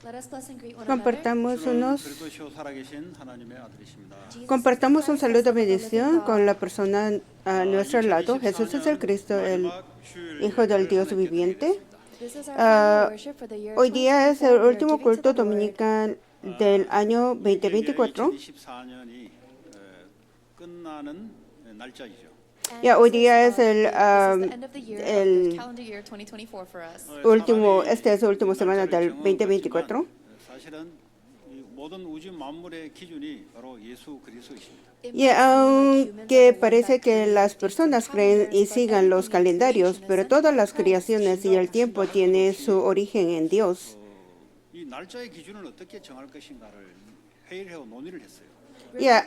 Compartamos 주는 unos, 그리스도시요 살아계신 하나님의 아들이십니다. compartamos un saludo de bendición con la persona a nuestro lado. Jesús es el 2024년 Cristo, el 마지막 주일 Hijo del 예배를 Dios 하나님께 드리게 viviente. 됐습니다. Hoy día es el último culto dominical del año 이게 2024. 2024년이 끝나는 날짜이죠. Ya, hoy día es el último, esta es la última semana del 2024. 사실은 이 모든 우주 만물의 기준이 바로 예수 그리스도이십니다. Y aunque parece que las personas creen y sigan los calendarios, pero todas las creaciones y el tiempo tienen su origen en Dios. 이 날짜의 기준을 어떻게 정할 것인가를 회의를 하고 논의를 했어요. Ya,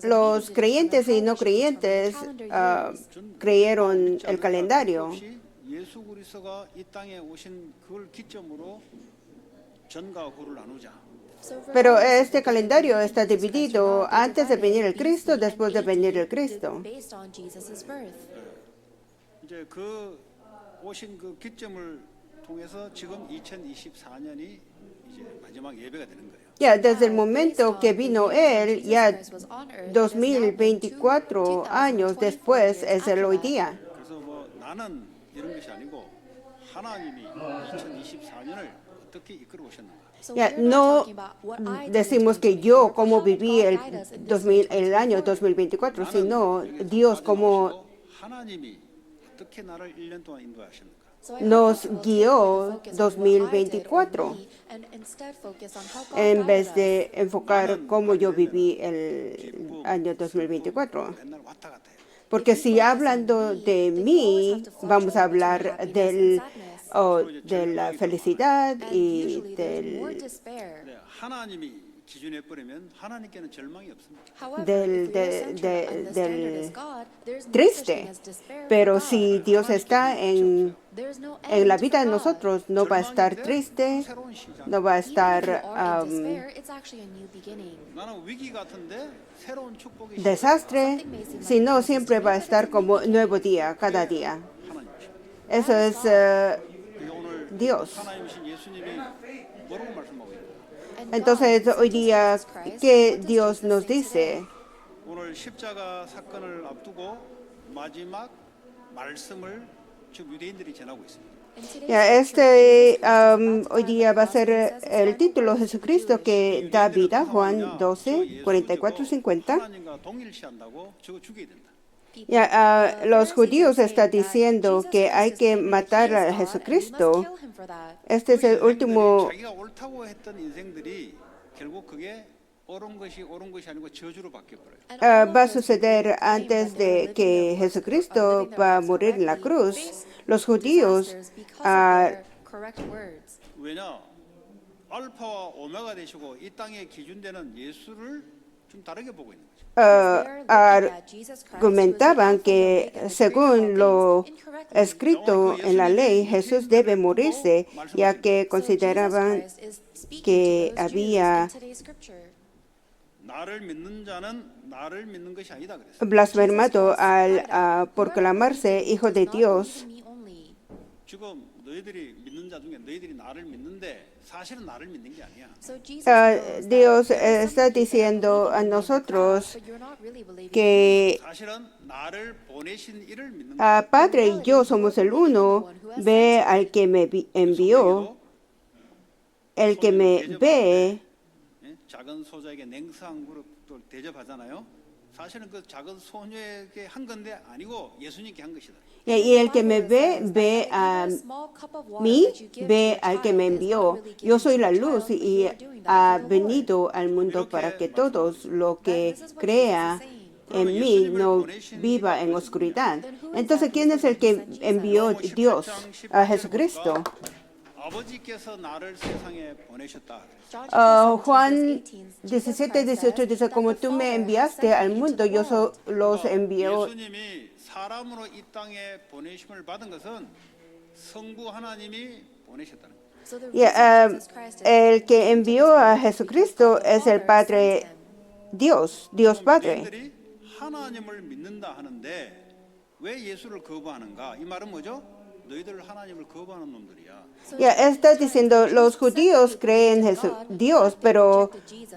los creyentes y no creyentes creyeron el calendario. 예수 그리스도가 이 땅에 오신 그걸 기점으로 전과 후를 나누자. Pero este calendario está dividido antes de venir el Cristo, después de venir el Cristo. 이제 그 오신 그 기점을 통해서 지금 2024년이 이제 마지막 예배가 되는 거예요. Ya, desde el momento que vino Él, ya 2024 años después es el hoy día. 그래서 뭐 나는 이런 것이 아니고 하나님이 2024년을 어떻게 이끌어 오셨는가. Ya, no decimos que yo como viví el año 2024, sino Dios como 하나님이 어떻게 나를 1년 동안 인도하셨는가. nos guió 2024, en vez de enfocar cómo yo viví el año 2024. 맨날 왔다 갔다 해요. Porque si hablando de mí, vamos a hablar de la felicidad y del 네, 하나님이 기준해 버리면 하나님께는 절망이 없습니다. del triste. Pero si Dios está en la vida de nosotros, no va a estar triste, 새로운 시작. no va a estar 나는 위기 같은데 새로운 축복이 desastre, sino siempre va a estar como nuevo día, cada día. 하나님이십니다. Eso es 그게 오늘 Dios. 하나님이신 예수님이 뭐라고 말씀하고 있는가? Entonces, hoy día, ¿qué Dios nos dice? 오늘 십자가 사건을 앞두고 마지막 말씀을 지금 유대인들이 전하고 있습니다. Ya, hoy día va a ser el título Jesucristo que da vida, Juan 12, 44, 50. 하나님과 동일시한다고 저거 죽여야 된다. Ya, los judíos están diciendo que hay que matar a Jesucristo. Este es el último. 자기가 옳다고 했던 인생들이 결국 그게 옳은 것이 아니고 저주로 바뀌어 버려요. Va a suceder antes de que Jesucristo va a morir en la cruz. Los judíos 왜냐? 알파와 오메가 되시고 이 땅에 기준되는 예수를 좀 다르게 보고 있는 거죠. argumentaban que según lo escrito en la ley, Jesús debe morirse, ya que consideraban que había 나를 믿는 자는 나를 믿는 것이 아니다 그랬어요. blasfemado al proclamarse hijo de Dios. 지금 너희들이 믿는 자 중에 너희들이 나를 믿는데 사실은 나를 믿는 게 아니야. Dios está diciendo a nosotros que 사실은 나를 보내신 이를 믿는 거야. Padre y yo somos el uno, ve al que me envió, el que me ve. 작은 소자에게 냉수한 그릇을 대접하잖아요. 사실은 그 작은 소녀에게 한 건데 아니고 예수님께 한 것이다. Y el que me ve, ve a mí, ve al que me envió. Yo soy la luz y ha venido al mundo para que todos lo que crea en mí no viva en oscuridad. Entonces, ¿quién es el que envió Dios a Jesucristo? 아버지께서 나를 세상에 보내셨다. Juan 17, 18 dice, como tú me enviaste al mundo, yo los envío. 예수님이 사람으로 이 땅에 보내심을 받은 것은 성부 하나님이 보내셨다는 거예요. Y, el que envió a Jesucristo es el Padre Dios, Dios Padre. 유대인들이 하나님을 믿는다 하는데 왜 예수를 거부하는가? 이 말은 뭐죠? 너희들 하나님을 거부하는 놈들이야. Ya está diciendo, los judíos creen en Dios, pero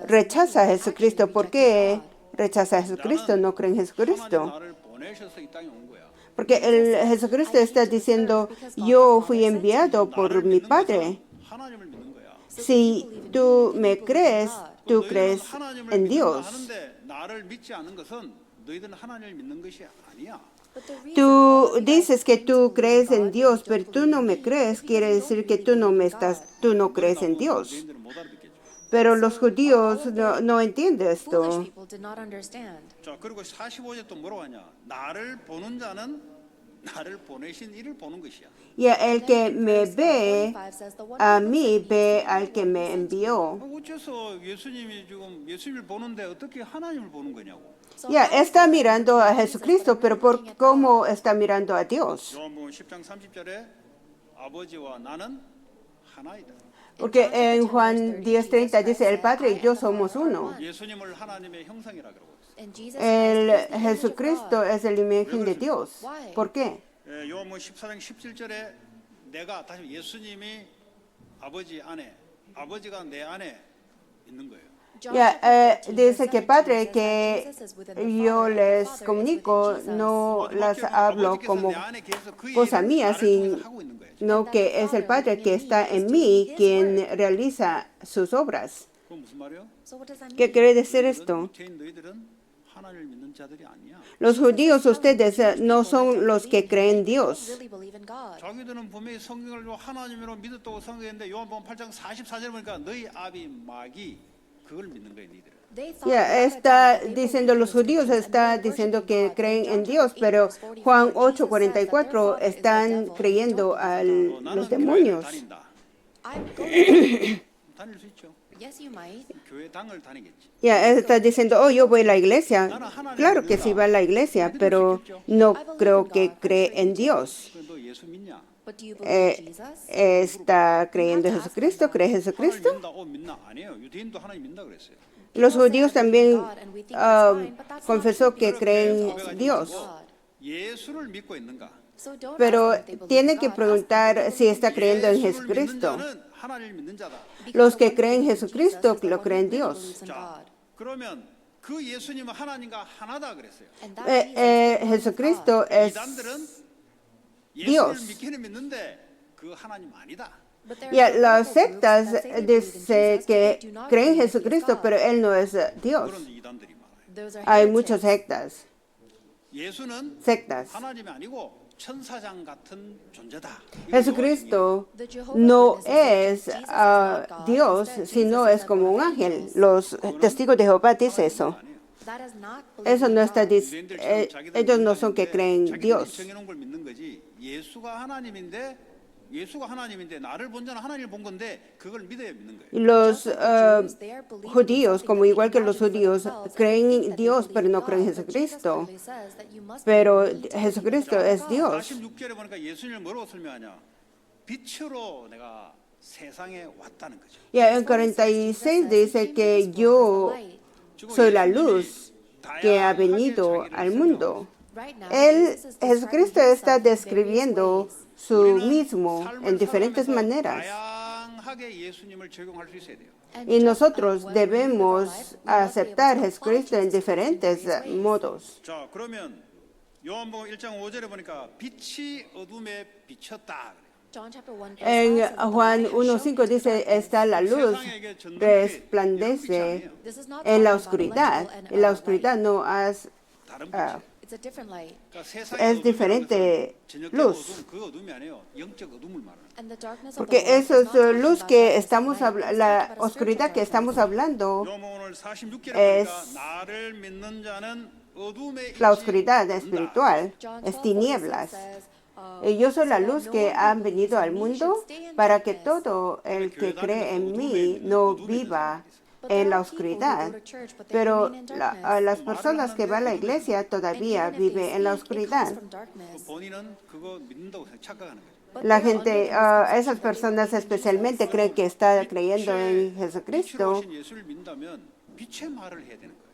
rechaza a Jesucristo. ¿Por qué rechaza a Jesucristo? No creen en 하나님 Jesucristo. 나를 보내셔서 이 땅에 온 거야. Porque Jesucristo está diciendo, yo fui enviado por mi Padre. 하나님을 믿는 거야. Si tú me crees, tú 너희들은 crees 하나님을 en 믿는다 Dios. 하는데 나를 믿지 않는 것은 너희들은 하나님을 믿는 것이 아니야. Tú dices que tú crees en Dios, pero tú no me crees, quiere decir que tú no crees en Dios. 너희들은 못 알아듣겠죠. Pero los judíos no entienden esto. 자, 그리고 45절 또 뭐라고 하냐? 나를 보는 자는 나를 보내신 이를 보는 것이야. Y el que me ve a mí, ve al que me envió. 어째서 예수님이 지금 예수님을 보는데 어떻게 하나님을 보는 거냐고. Ya está mirando a Jesucristo, pero ¿cómo está mirando a Dios? 요한복음 10장 30절에 아버지와 나는 하나이다. Porque en Juan 10:30 dice, el Padre y yo somos uno. 예수님을 하나님의 형상이라 그러고 있어요. El Jesucristo es la imagen de Dios. ¿Por qué? 요한복음 14장 17절에 내가 다시 예수님이 아버지 안에 아버지가 내 안에 있는 거예요. Ya, dice que Padre, que yo les comunico, no las hablo como cosa mía, sino que es el Padre que está en mí quien realiza sus obras. 그건 무슨 말이에요? ¿Qué quiere decir esto? 유태인 너희들은 하나님을 믿는 자들이 아니야. Los judíos, ustedes no son los que creen Dios. 자기들은 분명히 성경을 하나님으로 믿었다고 생각했는데 요한복음 8장 44절 보니까 너희 아비 마귀 그걸 믿는 거예요, 너희들은. Ya está diciendo los judíos, está diciendo que creen en Dios, pero Juan 8:44 están creyendo a los demonios. 다닐 수 있죠. 교회 당을 다니겠지. Ya está diciendo, oh, yo voy a la iglesia. Claro que sí va a la iglesia, pero no creo que cree en Dios. 너 예수 믿냐? ¿Está creyendo en Jesucristo? ¿Cree en Jesucristo? 믿는다. 믿나? 아니에요. 유대인도 하나님 믿는다 그랬어요. Los judíos también confesó que creen en Dios. 예수를 믿고 있는가? Pero tiene que preguntar si está creyendo en Jesucristo. 하나님을 믿는 자다. Los que creen en Jesucristo lo creen en Dios. 자, 그러면 그 예수님은 하나님과 하나다 그랬어요. Jesucristo es 이단들은 Dios. 예수를 믿기는 믿는데 그 하나님 아니다. Ya, las sectas dicen que creen en Jesucristo, pero Él no es Dios. 그런 이단들이 많아요. Hay muchas sectas. 예수는 sectas. 하나님이 아니고 천사장 같은 존재다. Jesucristo no es Dios, sino es como un ángel. Los testigos de Jehová dicen eso. Eso no está diciendo, ellos no son que creen Dios. 정해놓은 걸 믿는 거지. 예수가 하나님인데 나를 본 자는 하나님을 본 건데 그걸 믿어야 믿는 거예요. Los judíos, como igual que los judíos, creen en Dios, pero no creen en Jesucristo. Pero Jesucristo es Dios. 46절에 보니까 예수님을 뭐라고 설명하냐? 빛으로 내가 세상에 왔다는 거죠. Ya en 46 dice que yo soy la luz que ha venido al mundo. Jesucristo está describiendo su mismo en diferentes maneras. 다양하게 예수님을 적용할 수 있어야 돼요. Y nosotros debemos aceptar a Jesucristo en diferentes modos. 자, 그러면 요한복음 1장 5절에 보니까 빛이 어둠에 비쳤다. En Juan 1:5 dice, está la luz, resplandece en la oscuridad. En la oscuridad no has, 다른 빛이에요. es diferente luz. 그 어둠이 아니에요. 영적 어둠을 말하는. Porque eso es luz que estamos la oscuridad que estamos hablando. 요한복음 46절에 Es 보니까 나를 믿는 자는 어둠에 la oscuridad espiritual, es tinieblas. Yo soy la luz que ha venido al mundo para que todo el que cree en mí no viva en la oscuridad. Pero las personas que van a la iglesia todavía viven en la oscuridad. 본인은 그거 믿는다고 착각하는 거죠. La gente, esas personas especialmente creen que está creyendo en Jesucristo. 빛으로 오신 예수를 믿는다면 빛의 말을 해야 되는 거예요.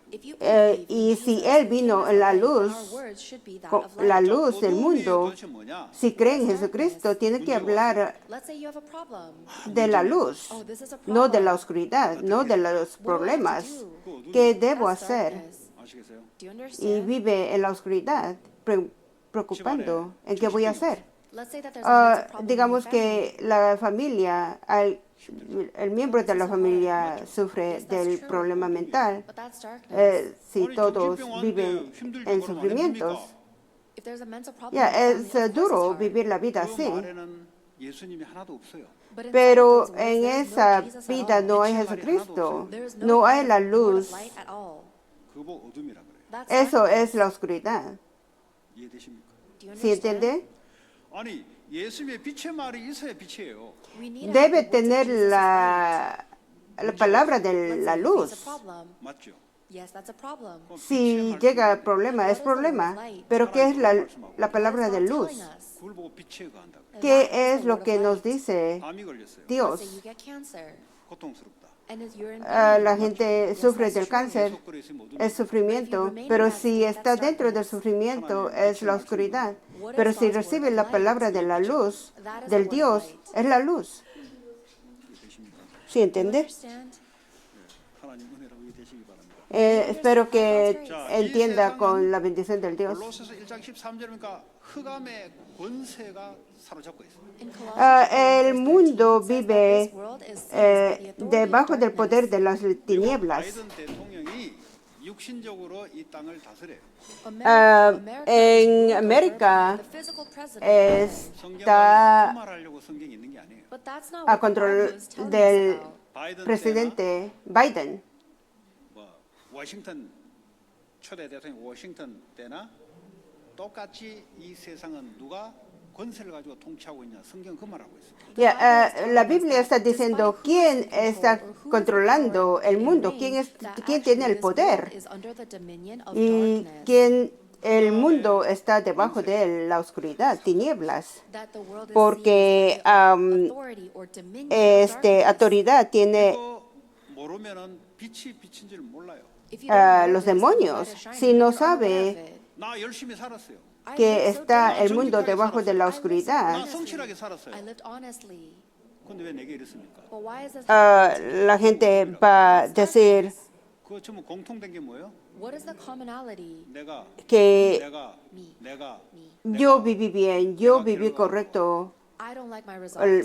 Y si Él vino en la luz, la luz del mundo, 도대체 뭐냐? si cree en Jesucristo, tiene que hablar de la luz, no de la oscuridad, no de los problemas. ¿Qué debo hacer? 아시겠어요? Y vive en la oscuridad, preocupando en qué voy a hacer. Digamos que la familia, el miembro de la familia sufre del problema mental. Si todos viven en sufrimientos, es duro vivir la vida 그 así. 말에는 예수님이 하나도 없어요. Pero en esa vida no hay Jesucristo, no hay la luz. 그거 보고 어둠이라 그래요. Eso es la oscuridad. 이해되십니까? ¿Sí entiende? 아니 예수님의 빛의 말이 있어야 빛이에요. Debe tener la palabra de la luz. 맞죠? 그럼 Si 빛의 llega el 말씀을 problema, es problema. Pero ¿qué es la palabra de luz? 그걸 보고 빛에 거한다고. ¿Qué es lo que nos dice 암이 걸렸어요. Dios? 고통스럽다. La gente sufre del cáncer, 계속 그래 있으면 어둠이 es sufrimiento, pero si está dentro del sufrimiento es la oscuridad. Pero si recibe la palabra de la luz, del Dios, es la luz. 되십니까? ¿Sí entiende? 하나님 은혜로 이해되시기 바랍니다. Espero que entienda con la bendición del Dios. 골로새서 1장 13절이니까 흑암의 권세가 사로잡고 있어요. El mundo vive debajo del poder de las tinieblas. 바이든 대통령이 육신적으로 이 땅을 다스려요. En América 성경을 está 구말하려고 성경이 있는 게 아니에요. a control del 바이든 때나 presidente Biden. 뭐 워싱턴 초대 대통령 워싱턴 때나 똑같이 이 세상은 누가 권세를 가지고 통치하고 있냐 성경 그 말하고 있어요. La Biblia está diciendo quién está controlando el mundo, quién tiene el poder y quién el mundo está debajo de la oscuridad, tinieblas, porque autoridad tiene 이거 모르면은 빛이 빛인 줄 몰라요. los demonios. Si no sabe 나 열심히 살았어요. que está el mundo debajo de la 나 oscuridad, 성실하게 살았어요. 근데 왜 내게 이랬습니까? la gente va a decir 그거 전부 공통된 게 뭐예요? 내가 que 내가 yo viví bien, yo viví correcto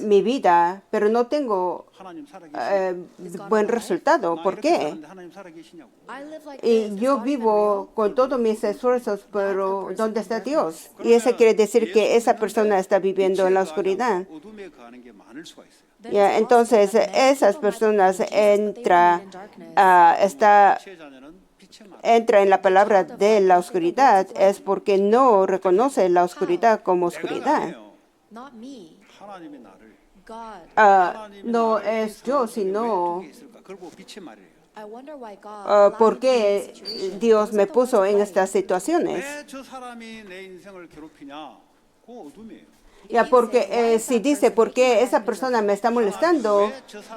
mi vida, pero no tengo 하나님 살아계시냐고. buen resultado. ¿Por qué? 하나님 살아계시냐고. Y yo vivo con todos mis esfuerzos, pero ¿dónde está Dios? Y eso quiere decir que esa persona está viviendo en la oscuridad. 어둠에 가는 게 많을 수가 있어요. Entonces, esas personas entra 피해자녀는 빛의 말. en la palabra de la oscuridad, es porque no reconoce la oscuridad como 내가 oscuridad. 아니에요. 하나님이 나를 No es yo, sino 왜 있을까? 그걸 보고 빛의 말이에요. por qué Dios me puso en estas situaciones. 왜 저 사람이 내 인생을 괴롭히냐? 그거 어둠이에요. Porque si dice, ¿por qué esa persona me está molestando?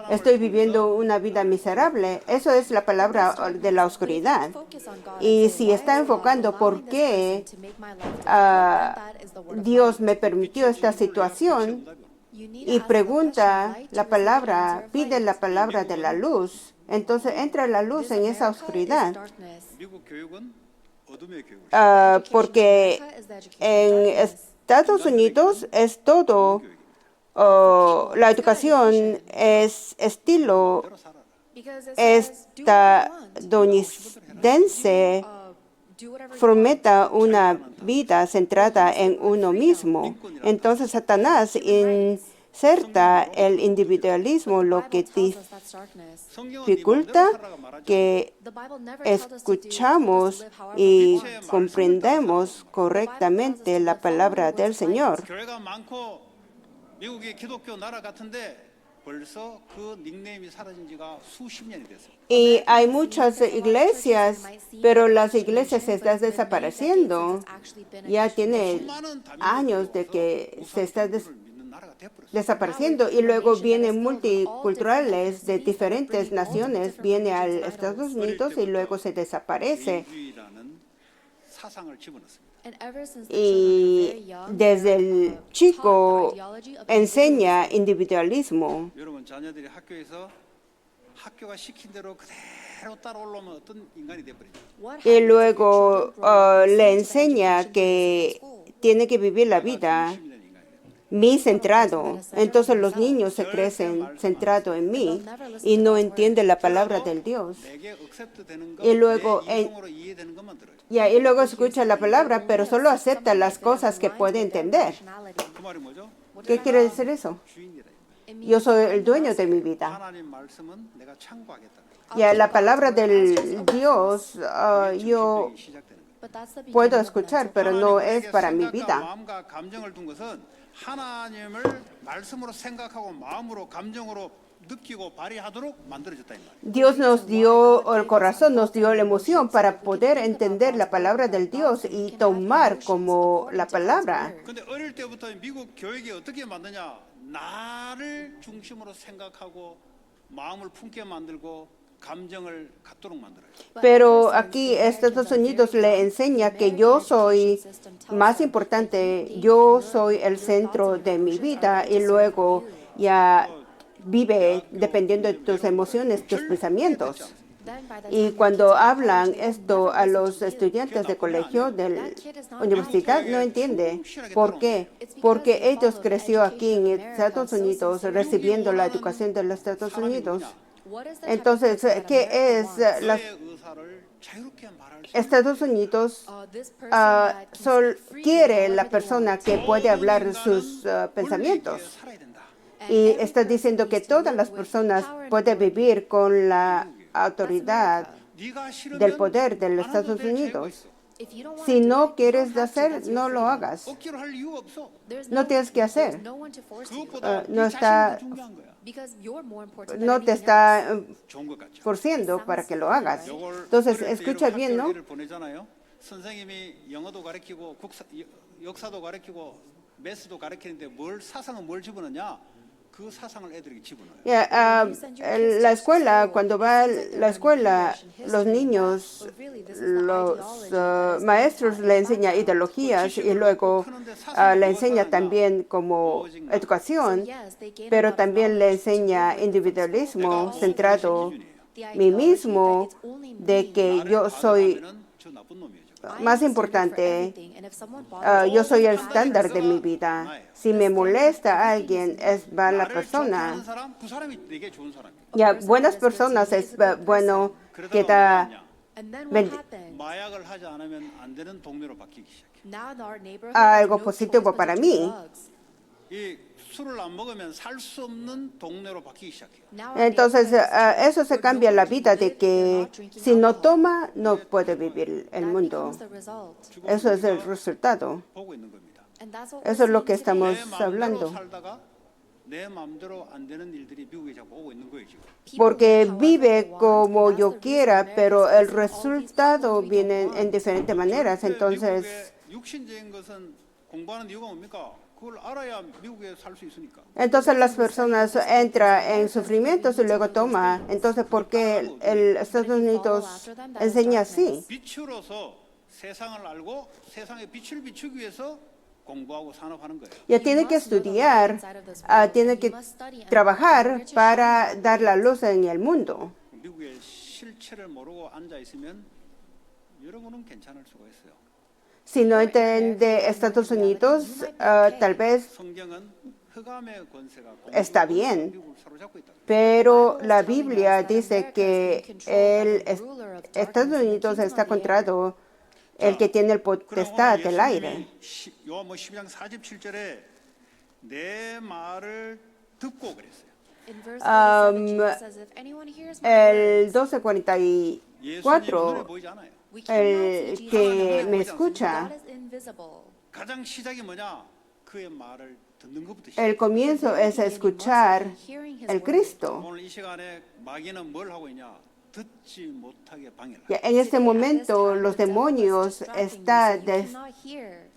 Estoy viviendo una vida miserable. Eso es la palabra de la oscuridad. Y si está enfocando por qué Dios me permitió esta situación y pregunta la palabra, pide la palabra de la luz, entonces entra la luz en esa oscuridad. 미국 교육은 어둠의 교육을. Porque en Estados Unidos es todo, la educación es estilo estadounidense, fomenta una vida centrada en uno mismo. Entonces Satanás inserta el individualismo, lo que dificulta que escuchamos y comprendemos correctamente la palabra del Señor. 교회가 많고 미국이 기독교 나라 같은데 벌써 그 닉네임이 사라진 지가 수십 년이 됐어요. Y hay muchas iglesias, pero las iglesias se están desapareciendo. Ya tiene años de que se está 나라가 돼버렸어요. desapareciendo y luego vienen multiculturales de diferentes naciones, viene a Estados Unidos y luego se desaparece. 개인주의라는 사상을 집어넣습니다. Y desde el chico enseña individualismo. 여러분 자녀들이 학교가 시킨 대로 그대로 따라 올라오면 어떤 인간이 돼버리죠. Y luego le enseña que tiene que vivir la vida mí centrado. Entonces los niños se crecen centrado en mí y no entienden la palabra del Dios. 내게 accept 되는 거, Y luego, 내 이성으로 이해되는 것만 들어요. y luego escucha la palabra, pero solo acepta las cosas que puede entender. 그 말이 뭐죠? ¿Qué quiere decir eso? 주인이다. Yo soy el dueño de mi vida. 하나님 말씀은 내가 참고하겠다. Y la palabra del Dios yo 시작되는 거예요. puedo escuchar, pero no es 하나님은 para mi 생각과 vida. 마음과 감정을 둔 것은 하나님을 말씀으로 생각하고 마음으로 감정으로 느끼고 발휘하도록 만들어졌다 이 말이에요. Dios nos dio el corazón, nos dio la emoción para poder entender la palabra del Dios y tomar como la palabra. 근데 어릴 때부터 미국 교육이 어떻게 만드냐? 나를 중심으로 생각하고 마음을 품게 만들고 감정을 갖도록 만들어요. Pero aquí Estados Unidos le enseña que yo soy más importante, yo soy el centro de mi vida y luego ya vive dependiendo de tus emociones, tus pensamientos. Y cuando hablan esto a los estudiantes de colegio, de la universidad, no entiende. ¿Por qué? Porque ellos creció aquí en Estados Unidos recibiendo la educación de los Estados Unidos. Entonces, ¿qué es 의사를 자유롭게 말할 수 Estados Unidos? Quiere la persona que puede hablar sus pensamientos. 살아야 된다. Y está diciendo que todas las personas pueden vivir con la autoridad 네가 싫으면 del poder de los 안 Estados 해도 될 죄가 Unidos. 있어. Si no quieres hacer, no lo hagas. 억지로 할 이유가 없어. No tienes que hacer. 그것보다 no 네 está- 자신이 더 중요한 거야. No te está 좋은 것 같죠. forciendo para que lo hagas. 요걸 Entonces, 어릴 때 escucha 여러분 bien, ¿no? 학교를 보내잖아요. 선생님이 영어도 가르치고 역사도 가르치고 매스도 가르치는데 사상은 뭘 집어넣냐? 그 사상을 애들에게 집어넣어요. La escuela, cuando va a la escuela, los niños, los maestros le enseñan ideologías y luego le enseña también como educación, pero también le enseña individualismo centrado mí mismo, de que yo soy 저 나쁜 놈이에요. más importante, yo soy el estándar de mi vida. Si me molesta a alguien, es mala persona. 사람, 그 사람이 내게 좋은 사람이에요. Ya, buenas personas es bueno que da 마약을 하지 않으면 안 되는 동네로 바뀌기 시작해. algo positivo para mí. 이 술을 안 먹으면 살 수 없는 동네로 바뀌기 시작해요. Entonces, eso se cambia la vida de que si no toma, no puede vivir el mundo. Eso es el resultado. 보고 있는 겁니다. Eso es lo que estamos 내 마음대로 hablando. 살다가 내 마음대로 안 되는 일들이 미국에 자꾸 오고 있는 거예요 지금. Porque vive como yo quiera, pero el resultado viene en diferentes maneras. Entonces, 미국의 육신적인 것은 공부하는 이유가 뭡니까? 그걸 알아야 미국에 살 수 있으니까. entonces las personas entran en sufrimientos y luego toma. Entonces, ¿por qué el Estados Unidos enseña así? 빛으로서 세상을 알고 세상에 빛을 비추기 위해서 공부하고 산업하는 거예요. Ya tiene que estudiar, tiene que trabajar para dar la luz en el mundo. 미국의 실체를 모르고 앉아 있으면 여러분은 괜찮을 수가 있어요. Si no entiende Estados Unidos, tal vez 성경은 흑암의 권세가 está bien. 미국을 사로잡고 있다. Pero la Biblia dice que Estados Unidos está controlado el que tiene el potestad del aire. 요한복음 12장 47절에 내 말을 듣고 그랬어요. El 예수님의 눈에 12:44, 보이지 않아요. el que me escucha, 가장 시작이 뭐냐? 그의 말을 듣는 것부터 시작. el comienzo es escuchar el Cristo. 오늘 이 시간에 마귀는 뭘 하고 있냐? 듣지 못하게 방해를. Ya, en este momento los demonios están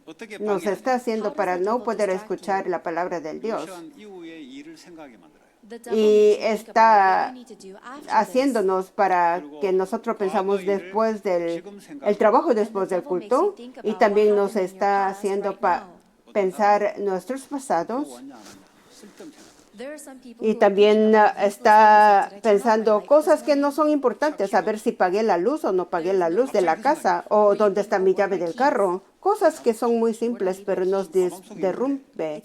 어떻게 nos está 방해하냐? haciendo para no poder escuchar la palabra del Dios. 멸시한 이후의 일을 생각하게 만들어요. Y está haciéndonos para que nosotros pensamos después el trabajo después del culto, y también nos está haciendo pensar nuestros 또 pasados, 왔냐 안 왔냐? 쓸데없는 생각. y también está pensando cosas que no son importantes, a ver si pagué la luz o no pagué la luz de la casa, o dónde está mi llave del carro. Cosas que son muy simples, pero nos derrumbe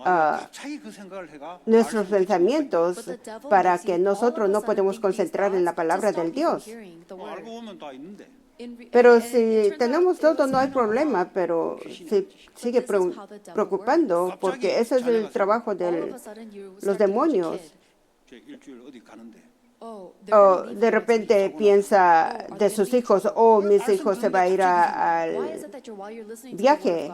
갑자기 그 생각을 해가 nuestros pensamientos para que nosotros no podemos concentrar en la palabra del Dios. 알고 보면 다 있는데 Pero si tenemos todo, no hay problema, pero si sigue preocupando, porque ese es el trabajo de los demonios. 저 일주일 어디 가는데 O de repente piensa de sus hijos, oh, mis hijos se va a ir al viaje.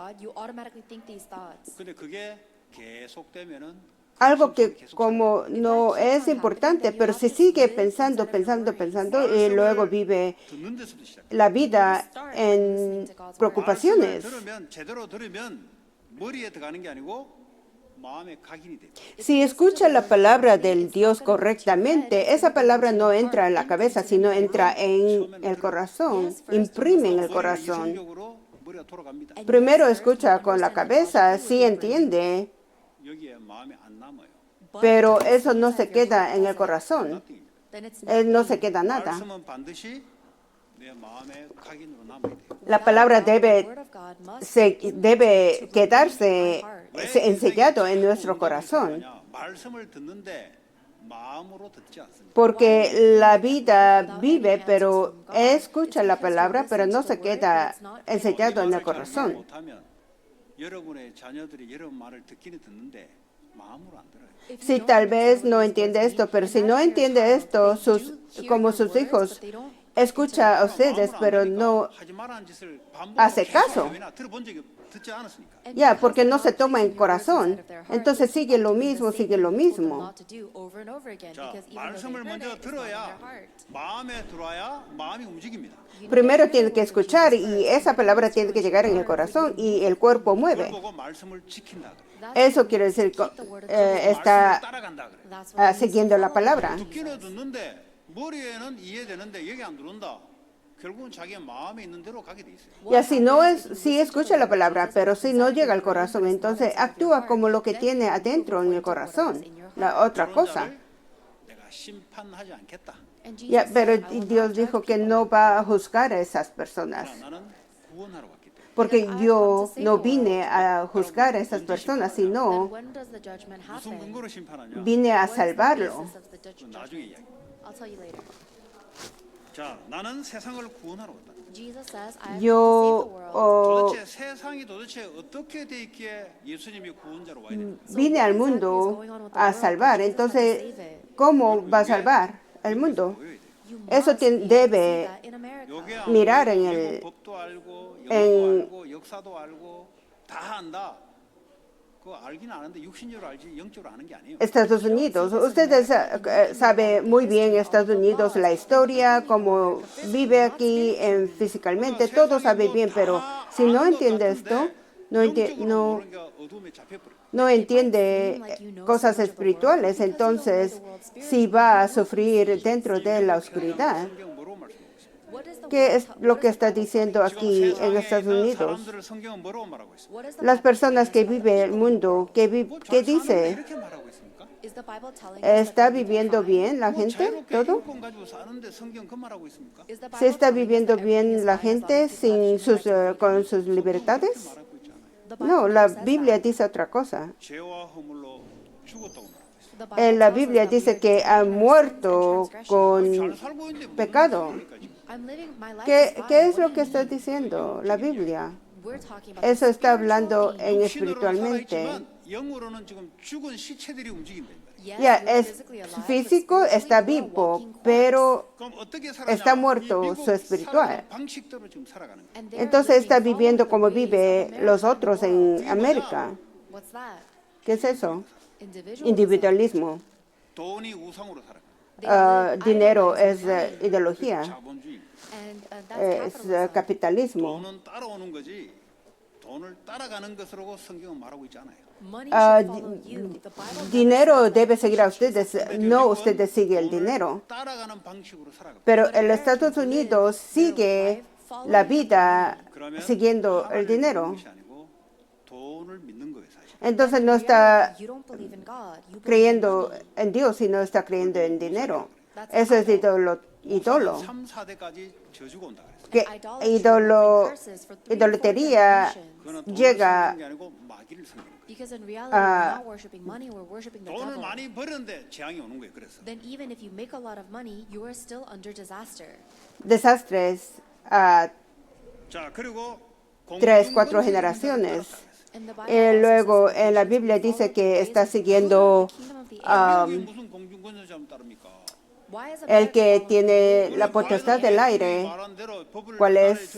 근데 그게 계속되면은 Algo que como no es importante, pero si sigue pensando, y luego vive 듣는 데서부터 시작. la vida en preocupaciones. 제대로 들으면 머리에 들어가는 게 아니고 마음에 각인이 돼. Si escucha la palabra del Dios correctamente, esa palabra no entra en la cabeza, sino entra en el corazón, imprime en el corazón. 이성적으로 머리가 돌아갑니다. Primero escucha con la cabeza, sí entiende, 여기에 마음에 안 남아요. pero eso no se queda en el corazón. No se queda nada. 말씀은 반드시 내 마음에 각인으로 남아야 돼요. La palabra debe quedarse ensellado en nuestro corazón, 말씀을 듣는데 마음으로 듣지 않습니다. porque la vida vive, pero escucha la palabra, pero no se queda ensellado en el corazón. 못하면 여러분의 자녀들이 여러분 말을 듣기는 듣는데 마음으로 안 들어요. Si tal vez no entiende esto, pero si no entiende esto, como sus hijos, escucha a ustedes, pero no 하지 말라는 짓을 hace 반복해서 caso. 왜냐? 들어본 적이 듣지 않았으니까. Ya, porque no se toma en corazón. Entonces sigue lo mismo, sigue lo mismo. 자, 말씀을 먼저 들어야 마음에 들어야 마음이 움직입니다. Primero tiene que escuchar, y esa palabra tiene que llegar en el corazón y el cuerpo 그걸 mueve. 보고 말씀을 지킨다 그래. Eso quiere decir que está 따라간다 그래. siguiendo la palabra. 듣기는 듣는데 머리에는 이해되는데 여기 안 들어온다. 결국은 자기 마음에 있는 대로 가게 돼 있어요. Y así sí escucha la palabra, pero si no llega al corazón, entonces actúa como lo que tiene adentro en el corazón. La otra cosa. 내가 심판하지 않겠다. Ya, pero Dios dijo que no va a juzgar a esas personas, 나는 구원하러 왔기 때문에. porque yo no vine a juzgar a esas personas, sino 무슨 근거로 심판하냐? vine a salvarlo. 그건 나중에 이야기. 자, 나는 세상을 구원하러 왔다. Yo 도대체 세상이 도대체 어떻게 돼 있기에 예수님이 구원자로 와야 됩니까? vine al mundo a salvar. Entonces, ¿cómo va a salvar el mundo? Eso debe 여기에 mirar 아무리 en el 미국 법도 알고 영어도 알고 역사도 알고 다 안다. 그거 알긴 아는데 육신적으로 알지 영적으로 아는 게 아니에요. Estados Unidos. Ustedes saben muy bien Estados Unidos, la historia, cómo vive aquí físicamente, todo sabe bien, pero si no entiende esto, no entiende cosas espirituales, entonces sí va a sufrir dentro de la oscuridad. 성경 뭐로 말씀하고 있어요? ¿Qué es lo que está diciendo aquí en Estados Unidos? 사람들을 성경은 뭐라고 말하고 있어요? Las personas que viven el mundo, ¿qué 잘 dice? 사는데 이렇게 말하고 있습니까? ¿Está viviendo bien la gente? 자유롭게 ¿Todo? 인권 가지고 사는데 성경 그 말하고 있습니까? ¿Se está viviendo bien la gente con sus libertades? 말하고 있잖아요. No, la Biblia dice otra cosa. 죄와 허물로 죽었다고 말하고 있어요. En la Biblia dice que han muerto con 잘 살고 있는데 무슨 pecado. 소리입니까, 지금? ¿Qué es lo que está diciendo la Biblia? Eso está hablando en 육신으로는 espiritualmente. 살아있지만 영으로는 지금 죽은 시체들이 움직인다. 이 말이에요. Ya, es físico, está vivo, pero 그럼 어떻게 살아냐? está muerto 이 미국 su espiritual. 살아가는 방식대로 지금 살아가는 거예요. Entonces está viviendo como vive los otros en América. ¿Qué es eso? Individualismo. 돈이 우상으로 살아가는 Dinero es ideología, 자본주의. es capitalismo. 돈은 따라오는 거지 돈을 따라가는 것으로 성경은 말하고 있지 않아요. Ah, dinero debe seguir a ustedes, no ustedes siguen el dinero. 따라가는 방식으로 살아갑니다. Pero el Estados Unidos sigue la vida 그러면 siguiendo el 하나님을 dinero. 믿는 것이 아니고 돈을 믿는 거예요, 사실. Entonces no está creyendo en Dios, sino está creyendo en dinero. Eso es ídolo. 3, 4대까지 저주가 온다 그랬어요. Que idolatría 그거는 돈을 llega 섬기는 게 아니고 마귀를 섬기는 거예요. Because in reality, we're not worshiping money, we're worshiping the 돈을 devil. 많이 버렸는데 재앙이 오는 거예요. 그래서 Then even if you make a lot of money, you are still under disaster. desastres 자, 그리고 3, 4 generaciones. And the Bible Luego en la Biblia dice que está siguiendo 미국이 무슨 공중권세자만 따릅니까? why is el que America tiene la potestad del aire, ¿cuál es?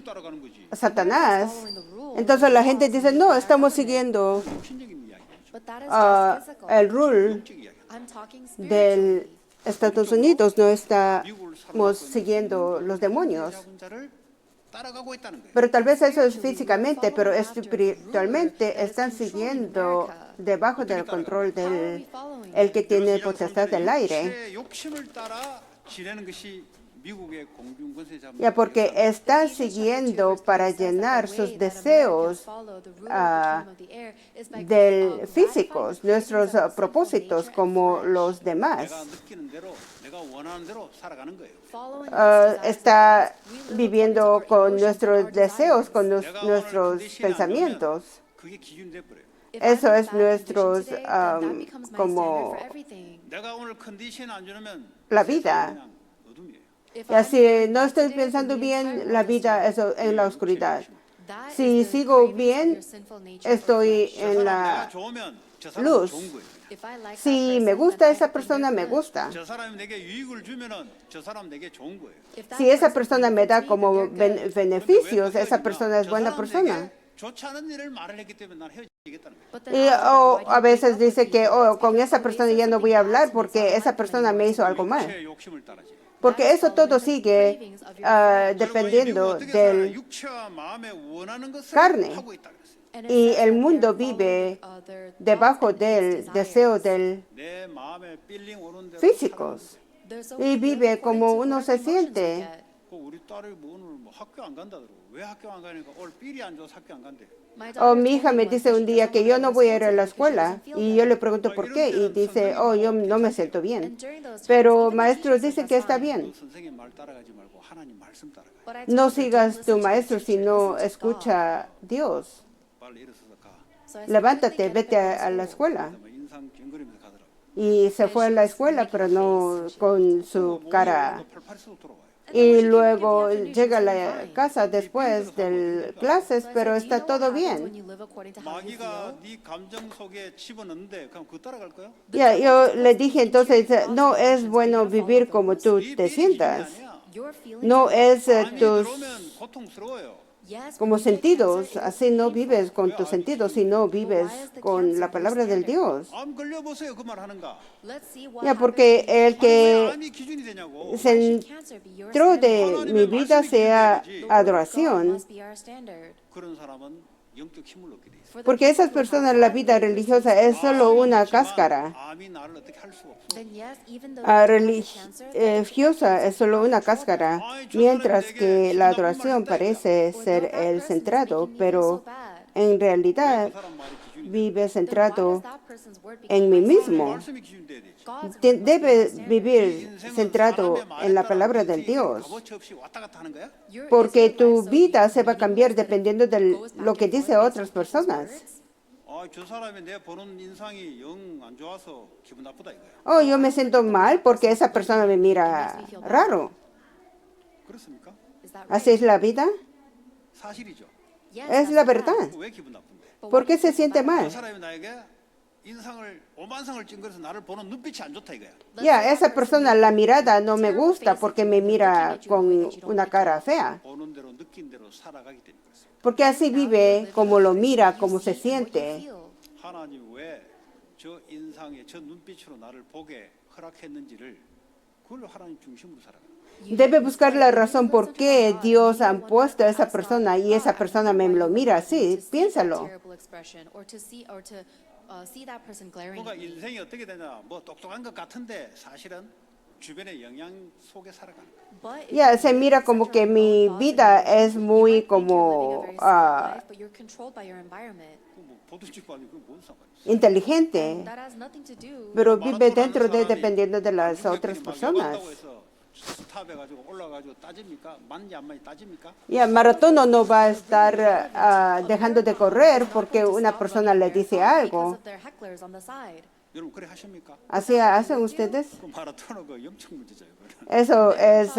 따라가는 거지. Satanás. following the rules? Entonces la gente dice, no, estamos siguiendo 육신적인 이야기죠. But that is just physical. el rule 영적 이야기. I'm talking del spiritually. Estados Unidos, no 미국을 estamos siguiendo los demonios. 자를 따라가고 있다는 거예요. Pero tal vez eso es físicamente, pero espiritualmente están siguiendo debajo del control del el que tiene potestad del aire. 육체의 욕심을 따라 지내는 것이 미국의 공중권세자. Ya porque está siguiendo para llenar sus deseos del físicos, nuestros propósitos como los demás. 내가 느끼는 대로, 내가 원하는 대로 살아가는 거예요. Está viviendo con nuestros deseos, con 내가 nuestros 오늘 컨디션이 안 pensamientos. 좋으면 그게 기준이 돼 버려요. Eso es nuestros, como 내가 오늘 컨디션 안 좋으면 la vida. 그냥 어둠이에요. Y así no estoy pensando bien, la vida es en la oscuridad. Si sigo bien, estoy 저 en 사람 la 내가 좋으면 저 사람 luz. 좋은 거예요. Si me gusta esa persona, me gusta. 저 사람이 내게 유익을 주면은 저 사람 내게 좋은 거예요. Si esa persona me da como beneficios, esa persona es buena persona. 좋지 않은 일을 말을 했기 때문에 난 헤어지겠다는 거예요. Y a veces dice que con esa persona ya no voy a hablar porque esa persona me hizo algo mal. 육체의 욕심을 따르지. Porque eso todo sigue dependiendo del 육체와 마음에 원하는 것을 carne. 하고 있다 그랬어요. y el mundo vive debajo del deseo del 내 마음에 빌링 오는 대로 físicos y vive como uno se siente. 우리 딸이 뭐 오늘 뭐 학교 안 간다 그러고 왜 학교 안 가니까 오늘 삘이 안 좋아서 학교 안 간대. Mi hija me dice un día que yo no voy a ir a la escuela y yo le pregunto por qué y dice, yo no me siento bien. Pero maestro dice que está bien. 선생님 말 따라가지 말고 하나님 말씀 따라가. No sigas tu maestro si no escucha Dios. 빨리 일어서서 가. Levántate, vete a la escuela. 뭐 인상 찡그리면서 가더라고. Y se fue a la escuela, pero no con su cara. 팔팔 돌아와요. Y luego llega a la casa después de clases, pero está todo bien. 마귀가 네 감정 속에 집어넣는데 그럼 그 따라갈 거야? Ya, yo le dije entonces, no es bueno vivir como tú te sientas. No es tus 그러면 고통스러워요. como sentidos, así no vives con tus sentidos, sino vives con la palabra del Dios. 암 걸려보세요 그 말 하는가? Ya, porque el que 암이 기준이 되냐고. centro de mi vida sea adoración, 그런 사람은 영적 힘을 얻게 돼 있어요. porque esas personas, la vida religiosa es solo una cáscara. 암이 나를 어떻게 할 수가 없어. Religiosa es solo una cáscara, mientras que la adoración parece ser el centrado, pero en realidad 그 사람 말이 기준이 vive centrado en mí mismo. 말씀이 기준이 돼야 되지. Debe vivir centrado en la palabra del Dios, 값어치 없이 왔다 갔다 하는 거야? porque tu vida se va a cambiar dependiendo de lo que dice otras personas. 저 사람이 내 보는 인상이 영 안 좋아서 기분 나쁘다 이거야. Yo me siento mal porque esa persona me mira raro. 그렇습니까? ¿Así es la vida? 사실이죠. Es la verdad. 왜 기분 나쁜데? ¿Por qué se siente 저 mal? 사람이 나에게 인상을 오만상을 찡그려서 나를 보는 눈빛이 안 좋다 이거야. Ya, esa persona, la mirada no me gusta porque me mira con una cara fea. 보는 대로 느낀 대로 살아가기 때문에 그렇습니다. Porque así vive como lo mira, como se siente. 하나님 왜 저 인상에 저 눈빛으로 나를 보게 허락했는지를 그걸로 하나님 중심으로 살아가. Debe buscar la razón por qué Dios ha puesto a esa persona y esa persona me lo mira así. Piénsalo. 뭔가 인생이 어떻게 되냐, 뭐 똑똑한 것 같은데 사실은 주변의 영향 속에 살아가는 거예요. Ya se mira como que mi vida es muy como 뭐 보도지구 아니고 뭔 상관이 있어? inteligente, pero vive dentro de dependiendo de las otras personas. 스탑해 가지고 올라가지고 따집니까? 맞냐 안 맞냐 따집니까? Ya maratón no va a estar dejando de correr porque una persona le dice algo. 여러분 그래 하십니까? ¿Así hacen ustedes? 그 마라토너 그 염증 문제죠 이거는. Eso es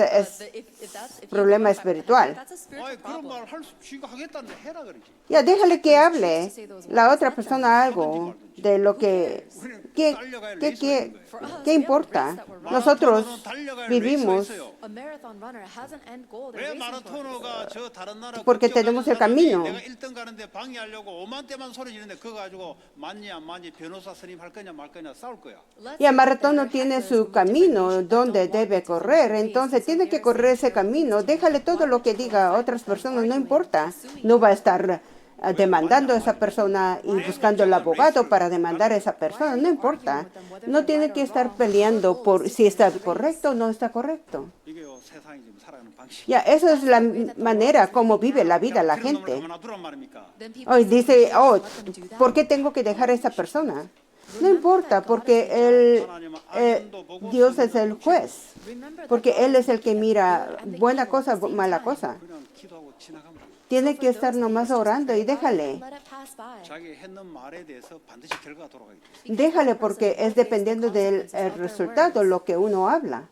problema espiritual. 아이 그런 말 할 수, 쥐가 하겠다는데 해라 그러지. Ya déjale que hable la otra persona algo de lo que ¿qué importa? Nosotros vivimos 왜 마라토너가 저 다른 나라 porque tenemos el camino. 내가 1등 가는데 방해하려고 오만 대만 소리 지르는데 그거 가지고 맞니 안 맞니 변호사 선임할 거냐 말 거냐 싸울 거야. Y el maratón no tiene su camino donde debe correr, entonces tiene que correr ese camino. Déjale todo lo que diga a otras personas, no importa. No va a estar demandando a esa persona y buscando el abogado para demandar a esa persona, no importa. No tiene que estar peleando por si está correcto o no está correcto. 이게요 세상이 지금 살아가는 방식. Ya, esa es la manera como vive la vida la 그런 놈을 gente. 얼마나 두란 말입니까? Hoy dice, ¿por qué tengo que dejar a esa persona? No importa, porque Dios es el juez, porque Él es el que mira buena cosa, mala cosa. 그냥 기도하고 지나가면 돼. Tiene que estar nomás orando y déjale. 자기 했는 말에 대해서 반드시 결과가 돌아가게 돼. Déjale porque es dependiendo del resultado lo que uno habla.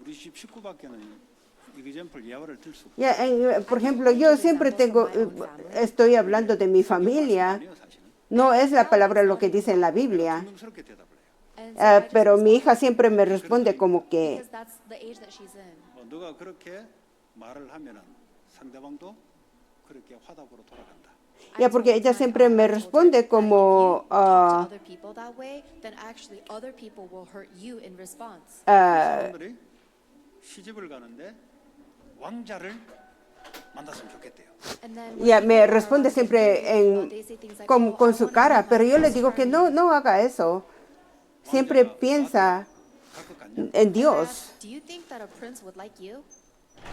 우리 집 식구밖에는 이그젠플 예화를 들 수 없어요. Ya, por ejemplo, yo siempre estoy hablando de mi familia. 사실은 No es la palabra lo que dice en la Biblia, 분명스럽게 대답을 해요. pero mi hija siempre me responde como que 너가 그렇게 말을 하면은 상대방도 그렇게 화답으로 돌아간다. ya porque ella siempre me responde como 사람들이 시집을 가는데 왕자를 만났으면 좋겠대요. ya me responde siempre con su cara, pero yo le digo que no haga eso. Siempre piensa 갈것 같냐? en Dios.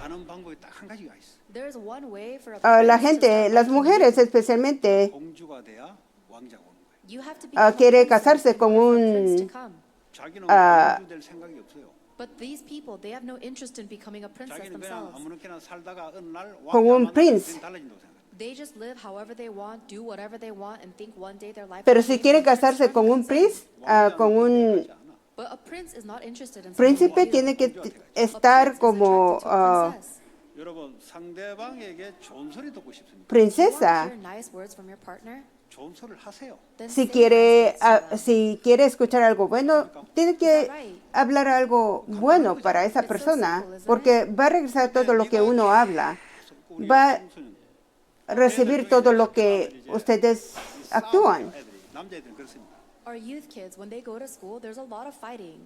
가는 방법이 딱 한 가지가 있어. La gente, las mujeres especialmente, 공주가 돼야 왕자가 오는 거예요. quiere casarse con un 자기는 공주 될 생각이 없어요. But these people, they have no interest in becoming a princess 자기는 그냥 themselves. 아무렇게나 살다가 어느 날 con un 왕자 prince. 달라진다고 생각해요. They just live however they want, do whatever they want, and think one day their life. Pero will si change. quiere casarse con un con un But a prince is not interested in príncipe, something tiene que new. estar A prince is como attracted to a princess. 여러분 상대방에게 좋은 소리 듣고 싶습니까? You want to princesa. hear nice words from your partner? 좋은 소리를 ha세요. Then Si say quiere, nice words to them. si quiere escuchar algo bueno, tiene que hablar algo bueno para esa persona, porque va a regresar todo lo que uno habla, va a recibir todo lo que ustedes actúan. 남자애들은 그렇습니다. Our youth kids, when they go to school, there's a lot of fighting.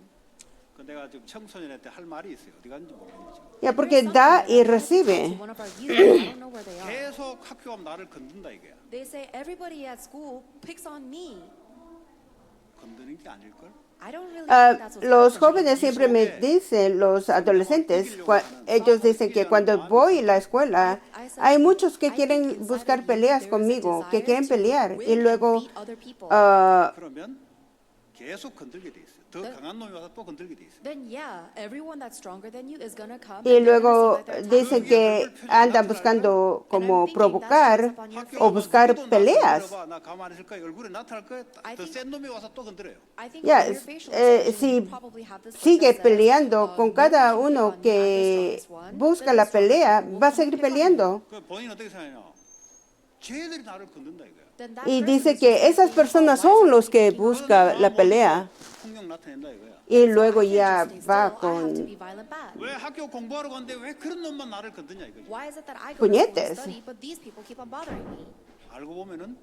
그 내가 지금 청소년한테 할 말이 있어요. 어디 갔는지 모르겠는데 지금. Ya, porque da y recibe. One of our youth, I don't know where they are. 계속 학교 가면 나를 건든다 이거야. They say everybody at school picks on me. 건드는 게 아닐 걸. I don't really think that's what's Los happening. jóvenes siempre me dicen, los adolescentes, ellos dicen que cuando voy a la escuela, hay muchos que quieren buscar peleas conmigo, que quieren pelear, y luego 그러면 계속 건들게 돼 있어요. 더 강한 놈이 와서 또 건들게 돼 있어요. Then yeah, everyone that's stronger than you is gonna come. y and they're gonna luego see that they're dicen que andan buscando como provocar o buscar peleas. 나 가만히 있을 거야. 얼굴에 나타날 거야. 더 센 놈이 와서 또 건드려요. I think Ya, in your facial si expression, you probably have this look sigue that says, peleando con no cada one uno can be que the strongest one, busca then la the strongest pelea, one will va a come seguir pick on you. peleando. 그 본인 어떻게 생각하냐? 쟤들이 나를 건든다 이거야. Then that Y person dice is que just esas thinking, personas "Oh, why son is los que everybody picking on me?" buscan la pelea. 폭력 나타낸다 이거야. Y luego I can't ya just stay va still. I have to con be violent back. 왜 학교 공부하러 갔는데 왜 그런 놈만 나를 건드냐 이거지. Why is it that I go to school and Puñetes. study, but these people keep on bothering me? 알고 보면은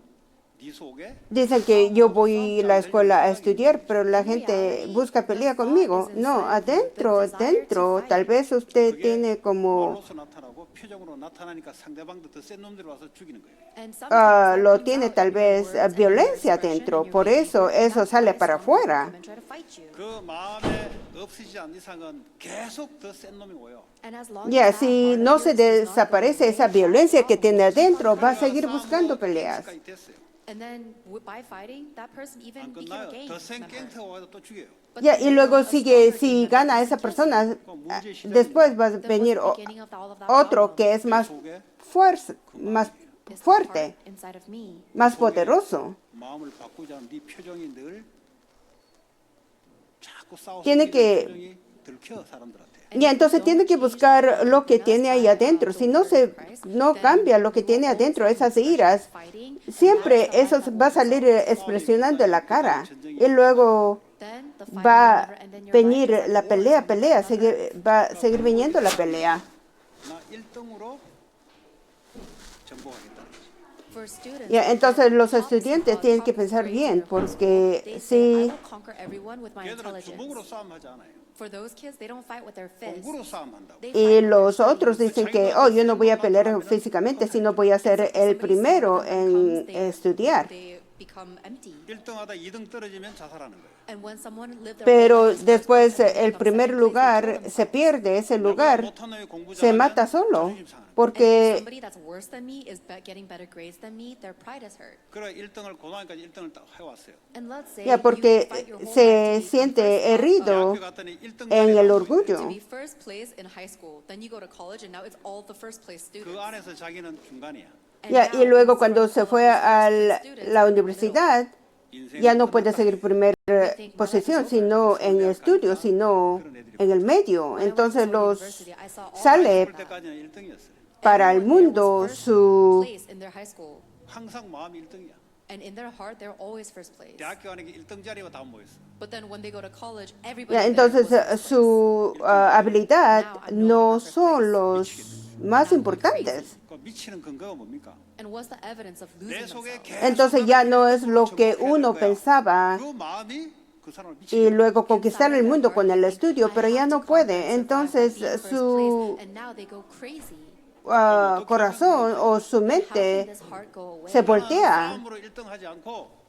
네 속에 Dicen que yo voy a la escuela a estudiar, pero la gente busca pelea conmigo. No, dentro, tal vez usted 그게 tiene como 말로서 나타나고 표정으로 나타나니까 상대방도 더 센 놈들이 와서 죽이는 거예요. And sometimes that lo comes tiene out tal in your vez words and in your violencia expression dentro, and your por eso behavior, and eso that's sale why para some people afuera. come and try to fight you. 그 마음에 없어지지 않는 이상은 계속 더 센 놈이 오요. And as long Ya, as that si part no of se yours does not go desaparece away, esa that violencia que problem tiene will keep on adentro, va a coming. seguir buscando peleas. 갱스까지 됐어요. And then by fighting, that person even 안 became a 끝나요. gang 더 센 member. 갱스가 와서 또 죽여요. But Ya, then y later luego on, a sigue, stronger si gang member gana comes esa and kills you. persona, después va a That was venir the beginning of all of that otro problem. que es más 속에 más It's the fuerte, heart inside of me. más poderoso. 마음을 바꾸지 않으면 네 표정이 늘 자꾸 싸워서 Tiene 이기는 que- 표정이 들켜 사람들한테. And Ya, if you entonces don't tiene que change the buscar way lo que you tiene ahí pronounce adentro. the Si no word se of Christ, no then cambia lo que you tiene will adentro, always esas be iras, fighting, and siempre that's the life eso that will va a salir result. expresionando en la cara. Y luego Then the fighting va will never end in your life, venir because la that war is pelea, gonna never seguir, end. va a seguir viniendo la pelea. 나 1등으로 정복하겠다. For students, Ya, entonces los top- estudiantes tienen que top pensar grades bien, in their high school, porque they say, I si will conquer everyone with my 걔들은 주먹으로 intelligence. 싸움하지 않아요. For those kids, they don't fight with their fists. 공부로 싸움한다고. They y fight with their los studies. otros dicen que, oh, yo no voy a pelear físicamente, sino voy a ser el primero en estudiar. They become empty. 1등하다 2등 떨어지면 자살하는 거예요. And when someone lived their Pero whole life as first después place and they el become primer second place, they lugar kill se themselves. pierde, ese 내가 lugar 못한 놈이 공부 se 잘하면 mata solo, 자존심 상하는 거예요. And if porque somebody that's worse than me is getting better grades than me, their pride is hurt. 그래 1등을 고등학교까지 1등을 딱 해왔어요. And let's say ya you porque fight your whole se life to become siente first class, herido 대학교 갔더니 1등 en el orgullo. to be first place in high school. Then you go to college and now it's all the first place students. 그 안에서 자기는 중간이야. And Ya, now y luego instead cuando of se all of fue these first a place students la in the middle. universidad, 인생은 ya no puede 끝났다. seguir primer posición, sino en estudios, sino en el medio. When I went Entonces to los university, I saw all sale that. 볼 때까지는 1등이었어요. para el Everyone there mundo was first su place in their high school. 항상 마음이 1등이야. And in their heart, they're always first place. 대학교 가는 게 1등 자리가 다 모였어. But then when they go to college, everybody ya, there entonces was first place. su habilidad no son los más importantes. 그 미치는 근거가 뭡니까? And what's the evidence of 내 losing 속에 themselves? 계속 Entonces ya no es lo que 정복해야 될 uno 거야. pensaba 그 마음이 그 사람을 y 미치게 luego conquistar el mundo con el estudio, I pero have ya to no conquer puede. and survive Entonces by being first su place, and now they go crazy. corazón o su How can mente this heart go away? se voltea 싸움으로 1등하지 않고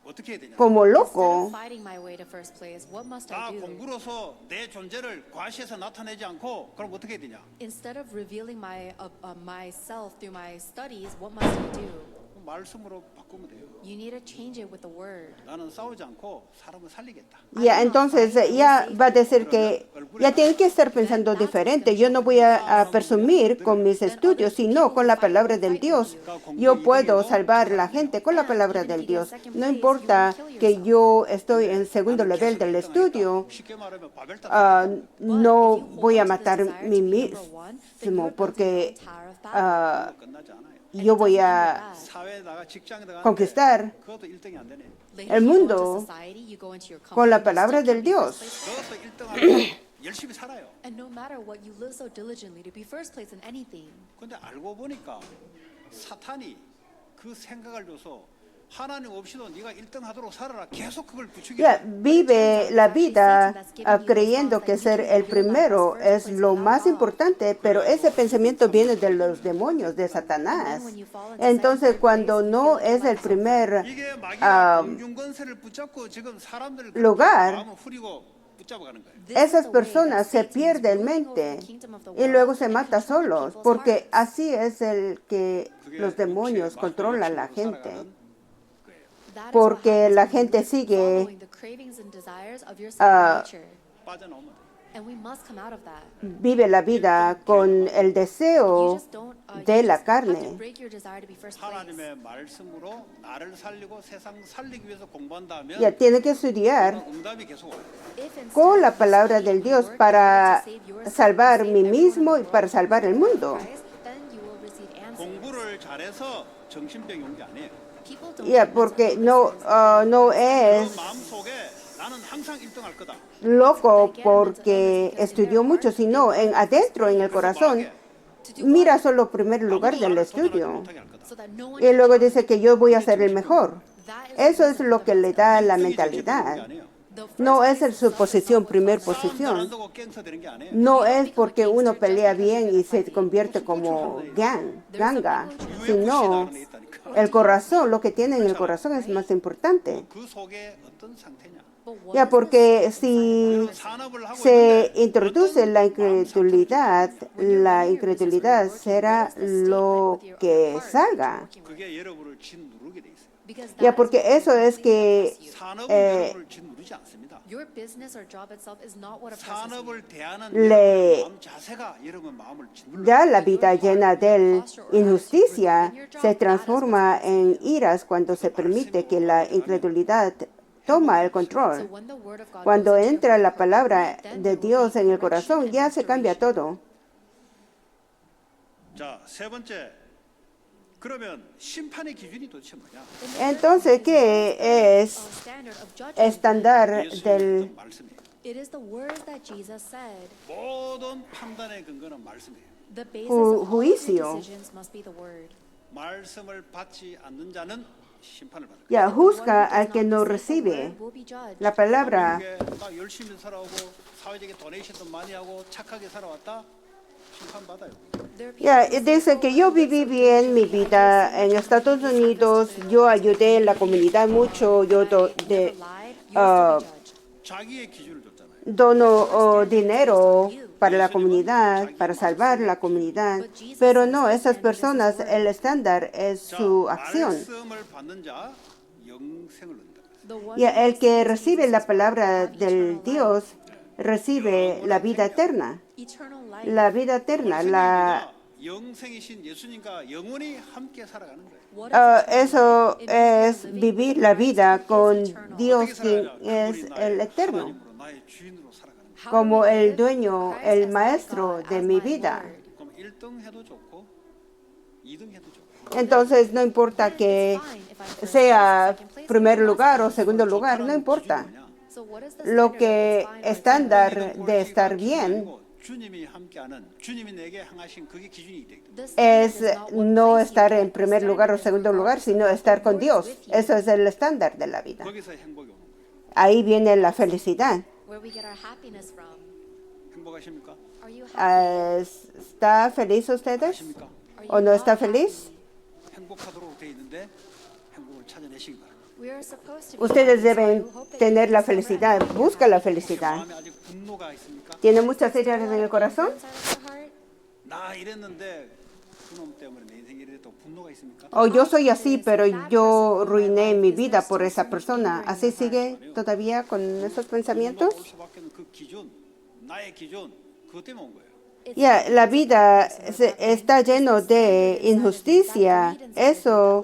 어떻게 해야 되냐? como Instead loco. of fighting my way to first place, what must 나 I do? 공부로서 내 존재를 과시해서 나타내지 않고 그럼 어떻게 해야 되냐? Instead of revealing myself through my studies, what must I do? 말씀으로 바꾸면 돼요. You need to change it with the word. 나는 싸우지 않고 사람을 살리겠다. Ya, entonces ya va a decir que ya tiene que estar pensando diferente. Yo no voy a presumir con mis estudios, sino con la palabra del Dios. Yo puedo salvar a la gente con la palabra del Dios. No importa que yo estoy en segundo nivel del estudio, 쉽게 말하면 바벨탑 no voy a matar a mí mismo porque 끝나지 않아요. yo voy a 사회에다가 직장에다가 conquistar 그것도 1등이 안 되네. Later el you go into mundo society, you go into your con la company, you palabra still del can't be Dios. first place. 그것도 1등하고 열심히 살아요. And no matter what, you live so diligently to be first place in anything. 근데 알고 보니까 사탄이 그 생각을 줘서 하나님 없이도 네가 1등 하도록 살아라. 계속 그걸 부추겨. Ya, vive la vida creyendo que ser el primero es lo más importante, pero ese pensamiento viene de los demonios, de Satanás. Entonces, cuando no es el primer 이게 마귀가 공중권세를 붙잡고 지금 사람들을 lugar, 마음을 후리고 붙잡아가는 거예요. esas personas se pierden mente y luego se mata solos, porque así es el que los demonios controlan a la gente. Porque la gente sigue 빠져나오면 돼요. And we must come out of that. vive la vida con el You deseo just don't, de you la just have to carne. break your desire to be first place. 하나님의 말씀으로 나를 살리고 세상 살리기 위해서 공부한다면 Ya tiene que estudiar 응답이 계속 와요. If instead con la you palabra study del the Dios word para to save yourself, salvar to save mí everyone mismo y in the para world, salvar el mundo. Christ, then you will receive answers. 공부를 잘해서 정신병이 온 게 아니에요. People don't Ya, get mental porque no, illnesses. no 그 es 마음속에 나는 항상 1등 할 거다. loco porque estudió mucho, sino en adentro, en el corazón, mira solo primer lugar 아무도 del 나를 손을 estudio. 못하게 할 거다. So that no one Y can luego challenge dice que yo voy a ser el mejor. That is Eso the es wisdom lo of que le God. da la 일등이 제일 제일 되는 게 mentalidad. 아니에요. The first No es place el is su self is posición, not primer what God 싸움 posición. 잘한다고 갱서 되는 게 아니에요. No es porque uno pelea bien y se convierte como ganga, sino 안에 있다니까. el corazón, lo que tiene en el corazón es más importante. 그 속에 어떤 상태냐. But what Ya, is the porque soul inside of si that person? 산업을 하고 se 있는데 introduce 어떤 la 마음 incredulidad, la incredulidad será lo que salga. 그게 여러분을 짓누르게 돼 있어요. Because Ya, that is porque what eso es que 산업은 Eh, 여러분을 짓누르지 않습니다. your business or job itself is not what oppresses you. 산업을 대하는 le 여러분의 마음 자세가 여러분 마음을 짓눌러. ya la vida llena de injusticia se transforma en iras cuando se permite que la incredulidad toma el So control. when the word of God Cuando goes into your entra la heart, palabra then de there will Dios be en el correction corazón, and ya se cambia restoration. todo. 자, 세 번째. 그러면 심판의 기준이 도대체 뭐냐? Entonces, ¿qué es Standard of judgment. estándar 예수님의 del 어떤 말씀이에요. It is the words that Jesus said. 모든 판단의 근거는 말씀이에요. The basis of all of your juicio? decisions must be the word. 말씀을 받지 않는 자는 심판을 받을 거예요. Ya, The one who juzga does al not que no receive the recibe word will be judged. la palabra. 나 열심히 살아오고 사회적인 도네이션도 많이 하고 착하게 살아왔다. 심판 받아요. There are people Ya, who say, dice que yo viví bien mi vida en Estados Unidos, yo ayudé en la comunidad mucho, yo never lied, you will still be judged. 자기의 기준을 줬잖아요. dono dinero para la comunidad, para salvar la comunidad, pero no, esas personas, el estándar es 자, su acción. 말씀을 받는 자 영생을 얻는다. The one Y who el que receives recibe Jesus la will palabra have del eternal Dios life. recibe la vida eterna. Eternal life. La vida eterna, 영생이신 예수님과 영원히 함께 살아가는 거예요. What is eternal eso life? It means es living vivir with la Christ vida who con is eternal. Dios, 어떻게 quien 살아가냐? es 그분이 el 나의 eterno, 하나님으로 나의 주인으로 살아가는 거예요. How do como we el live? dueño, Christ el as my maestro God, de as mi my vida. Lord. 그럼 1등 해도 좋고 2등 해도 좋고 Entonces, no importa Then que it's fine if I'm first sea place, second place, primer or last lugar o place. segundo lugar, no 좋다는 importa. 기준이 뭐냐? So what is the Lo standard que of it's fine or estándar 이등 de estar 꼴찌가 기준이 bien 아니고 주님이 함께하는 주님이 내게 향하신 그게 기준이 되거든. The standard es is not what no place you estar get. en The primer lugar o standard is segundo lugar, regardless sino of estar the con Lord is Dios. with you. Eso es el estándar de la vida. 거기서 행복이 오는 거예요. Ahí viene la felicidad. Where we get our happiness from. 행복하십니까? Are you happy? ¿Está feliz ustedes? 아십니까? Are ¿O you no not está feliz? happy? 행복하도록 돼 있는데 행복을 찾아내시기 바랍니다. We are supposed to be Ustedes happy, so I deben hope that tener you la discover and felicidad. find your Busca la 혹시 felicidad. 마음에 아직 분노가 있습니까? ¿Tiene muchas heridas happiness. en el corazón? Inside of your heart? 나 이랬는데 그놈 때문에 내 인생이 이랬다고 분노가 있습니까? O yo soy así, pero yo arruiné mi vida por esa persona. ¿Así sigue todavía con esos pensamientos? 올 수밖에 없는 그 기준, 나의 기준, 그것 때문에 온 거예요. Ya, la vida está lleno de injusticia. Eso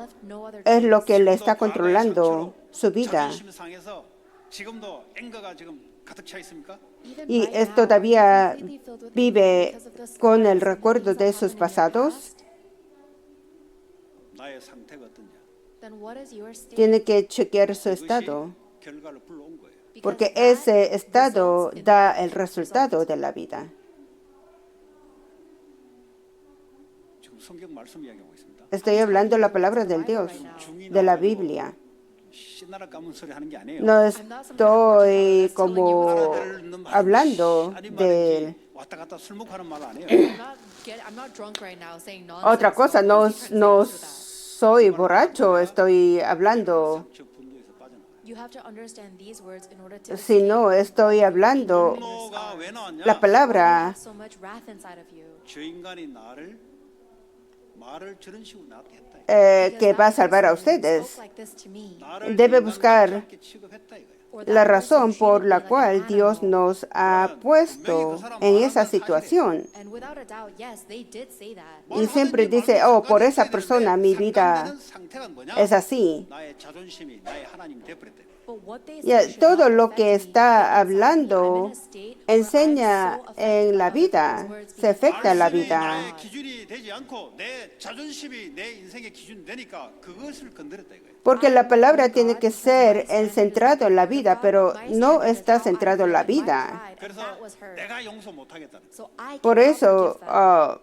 es lo que le está controlando su vida. 자존심 상해서 지금도 앵거가 지금 가득 차 있습니까? Even Y right es now, todavía are you completely filled with anger vive because of the con scars el and the recuerdo things de that sus happened in your pasados. past? 나의 상태가 어떠냐? Then what is your state? Tiene que chequear su 그것이 estado, 결과를 불러온 거예요. Because porque that ese estado results in da that el resultado result. de la vida. 지금 성경 말씀 이야기하고 있습니다. Estoy hablando la palabra del Dios, de la Biblia. 신나라 까문 소리 하는 게 아니에요. No estoy como hablando de 왔다 갔다 술 먹고 하는 말 아니에요. I'm not drunk right now saying nonsense. otra cosa. so No, there's different no things to that. soy borracho, estoy hablando. 저 분노에서 빠져나와요. You have to understand these words in order to Si no, estoy hablando 분노가 왜 나왔냐? la palabra have so much wrath inside of you. 저 인간이 말을 저런 식으로 나한테 했다. que va a salvar a ustedes. Spoke like this to me. 나를 Debe 인간 buscar 같지 않게 취급했다 이거예요. Or that la person razón por treated me la like an cual Dios animal. nos ha puesto en esa situación. And without a doubt, yes, they did say that. Y siempre dice, oh, por esa persona mi vida es así. 나의 자존심이 나의 하나님 되버렸다. But what they Ya, say should todo not lo que affect me, está because I'm in hablando a state where I'm enseña so affected en la by other vida, people's words se because afecta la 말씀이 vida. 나의 기준이 되지 않고 내 자존심이 내 인생의 기준이 되니까 그것을 건드렸다 이거예요. Porque la palabra tiene que ser el centrado en la vida, pero no está centrado en la vida. 그래서 내가 용서 못 하겠다는. So I Por cannot eso, forgive them.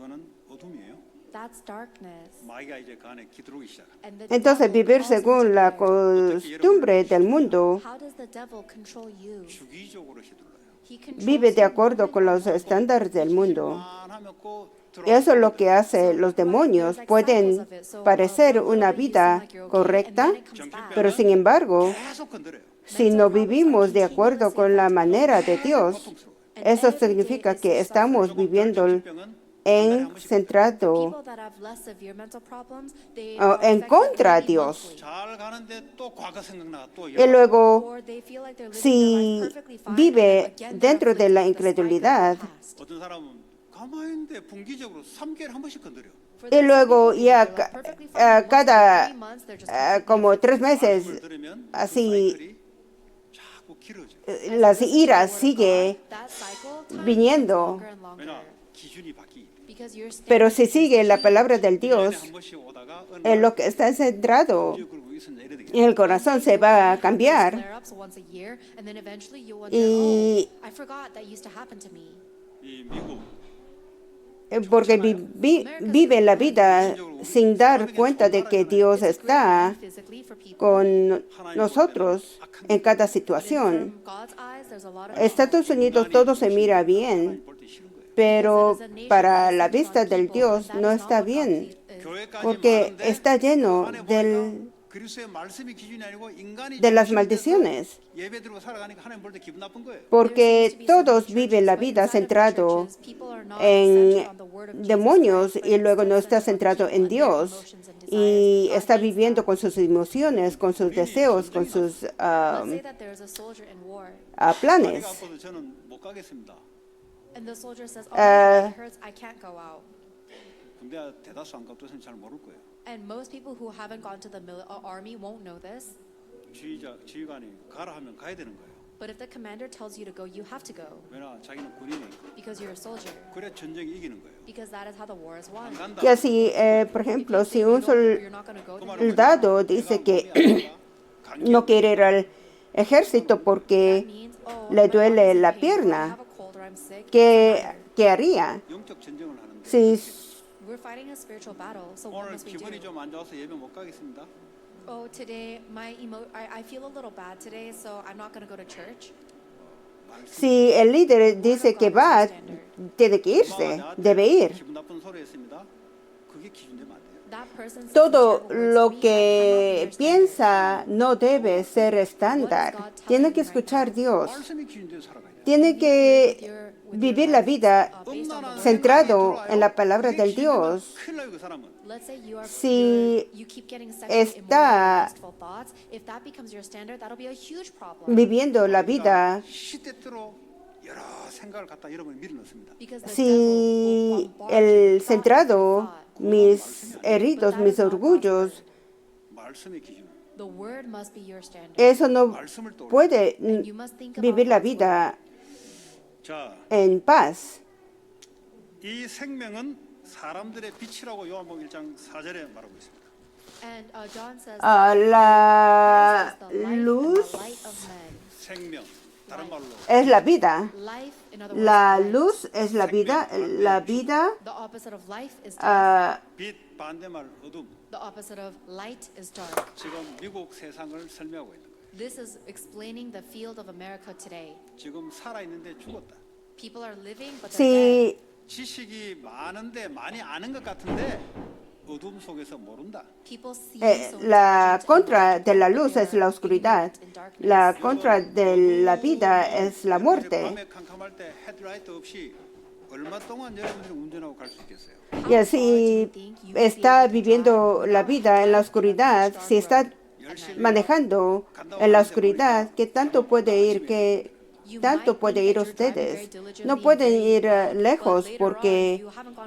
그거는 어둠이에요. That's darkness. 마귀가 이제 그 안에 기들어오기 시작합니다. And the Entonces, devil vivir calls into según la there. costumbre del mundo, How does the devil control you? 주기적으로 휘둘러요. He controls vive de you acuerdo con los moment by moment. estándares del mundo. 하면 꼭 Y eso es lo que 들어가요. hace los demonios. Pueden parecer una vida correcta, pero sin embargo, 계속 건드려요. si no vivimos de acuerdo con la manera de Dios, eso significa que estamos viviendo centrado People that have less severe mental problems, they en are affected contra de maybe Dios. monthly. 잘 가는데 또 과거 생각나가 또 Y luego, Or they feel like they're living si their life perfectly fine, vive and again they're dentro de la afflicted with the spike of incredulidad, the past. 어떤 사람은 가만히 있는데 분기적으로 3개월 한 번씩 건드려. For y them, some luego people, ya they're perfectly fine, once every cada 3 months, they're just completely como 3 말씀을 meses, 들으면 그 así 사이클이 자꾸 길어져. las iras sigue that cycle, time viniendo. gets longer and longer. 왜냐 기준이 바뀌기. Because your Pero standard si sigue la palabra del 1년에 Dios, 한 번씩 오다가 en lo que está centrado 그리고 있으면 이래 되겠다. en el corazón se va a cambiar. flare-ups once a year, and then eventually you'll wonder, Y oh, I forgot that used to happen to me. 이 미국 porque vive la vida sin dar cuenta de que Dios está Physically, for people, con nosotros en cada situación. from God's eyes, there's a lot of Estados Unidos todo se mira bien, 볼때 싫은 거예요. pero para la vista del Dios no está bien, porque está lleno 그리스도의 말씀이 기준이 아니고 인간이 de las 중심돼서 maldiciones, 예배드리고 살아가니까 하나님 볼 때 기분 나쁜 거예요. porque todos viven la vida centrado en demonios y luego no está centrado en Dios y está viviendo con sus emociones, con sus deseos, con sus Let's say that there's a soldier in war, 머리가 planes. 아파도 저는 못 가겠습니다. and the soldier says, "Oh, my body hurts, I can't go out." 군대 대다수 안 가도 잘 모를 거예요. And most people who haven't gone to the army won't know this. 지휘관이 가라 하면 가야 되는 거예요. But if the commander tells you to go, you have to go 왜냐 자기는 군인이니까. because you're a soldier. 그래 전쟁이 이기는 거예요. Because that is how the war is 안 won. 간다. Que así, por ejemplo, si un You're not going to go. 그 then 말은 soldado dice que no quiere ir al ejército porque that means, oh, le my duele body's in la pain, or I pierna, have a cold, or I'm sick. ¿qué haría? 영적 전쟁을 하는데 Si We're fighting a spiritual battle, so what 오늘 must we 기분이 do? 좀 안 좋아서 예배 못 가겠습니다. Oh, today I feel a little bad today, so I'm not going to go to church. Si el líder dice que va, tiene que irse, debe ir. 기분 나쁜 소리 했습니다. 그게 기준되면 안 돼요. That person says Todo some terrible words to lo me, I cannot be que your standard. piensa no debe ser estándar. Tiene que escuchar Dios. 말씀이 기준되어 살아가야 돼요. Tiene que vivir la vida Based on the word. centrado en la palabra del Dios. 큰일 나요 그 사람은. Let's say you are Si you keep getting sexually está immoral, lustful thoughts. If that becomes your standard, that'll be a huge problem. viviendo la vida, 시대대로 여러 생각을 갖다 여러분이 밀어넣습니다. Because the si devil will bombard you el with thought centrado, after thought. mis heridos, mis orgullos, 말씀의 기준. The word must be your standard. eso no 말씀을 떠올려. puede And you must think about vivir la God's word. vida 자, en paz. 이 생명은 사람들의 빛이라고 요한복음 1장 4절에 말하고 있습니다. And John says La Christ is the life and luz the light of men. 생명, 다른 말로 es la vida. Life, in other words, La light. luz es la vida. La vida, The opposite of life is death. 빛 반대말 어둠. The opposite of light is dark. 지금 미국 세상을 설명하고 있는 거예요. This is explaining the field of America today. 지금 살아 있는데 죽었다. People are living, but they're dead. si 지식이 많은데 많이 아는 것 같은데 어둠 속에서 모른다. People see so la intelligent contra and de la knowledgeable, luz but es they la are oscuridad. ignorant in darkness. La contra de la vida es la muerte. 밤에 캄캄할 때 헤드라이트 없이 얼마 동안 여러분들이 운전하고 갈 수 있겠어요? Y así está viviendo la vida en la oscuridad. Si está manejando en la oscuridad, ¿qué tanto puede ir? ¿Qué tanto puede ir ustedes? No pueden ir lejos porque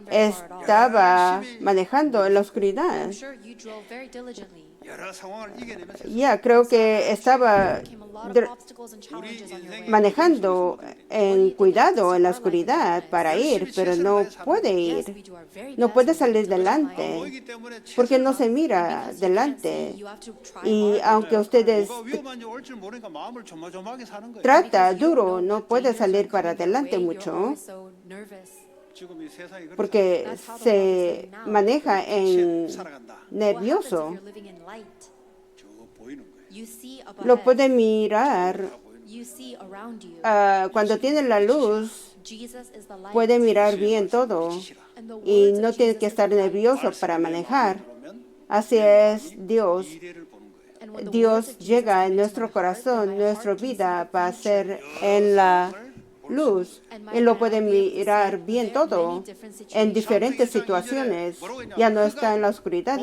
estaba manejando en la oscuridad. I'm sure you drove very diligently. 여러 상황을 이겨내면서 Ya, creo que estaba Came a lot of obstacles and challenges on your way. manejando en cuidado en la oscuridad para ir, pero no puede Yes, ir. we do our very No best puede to salir live our life. delante 보이기 때문에 porque no se 최선을 mira Because you can't delante. see, you have to try Y hard. aunque ustedes 뭐가 위험한지 올줄 모르니까 마음을 조마조마하게 사는 거예요. trata Because you duro, know no the puede dangers are salir para coming your adelante way, you're mucho. always so nervous. 지금 이 세상이 그렇지 porque That's how the world is se living now. maneja 않아요. en 빛에 살아간다. What happens if nervioso. you're living in light? 저 보이는 거예요. You see up Lo ahead. puede mirar 다 보이는 You see around you. cuando tiene la luz, Jesus is the light. puede mirar bien todo And the y words no of tiene Jesus que is estar the light. nervioso para 말씀이 내 manejar. 마음에 들어오면 Así 내 es 마음이 Dios. 미래를 보는 거예요. And when the words Dios of Jesus llega come en into nuestro my heart, then corazón, my nuestra heart can see vida the va a future. ser en la 볼 luz And my y lo heart puede will be able to mirar see bien many todo different en situations. diferentes situaciones. Ya no está en la oscuridad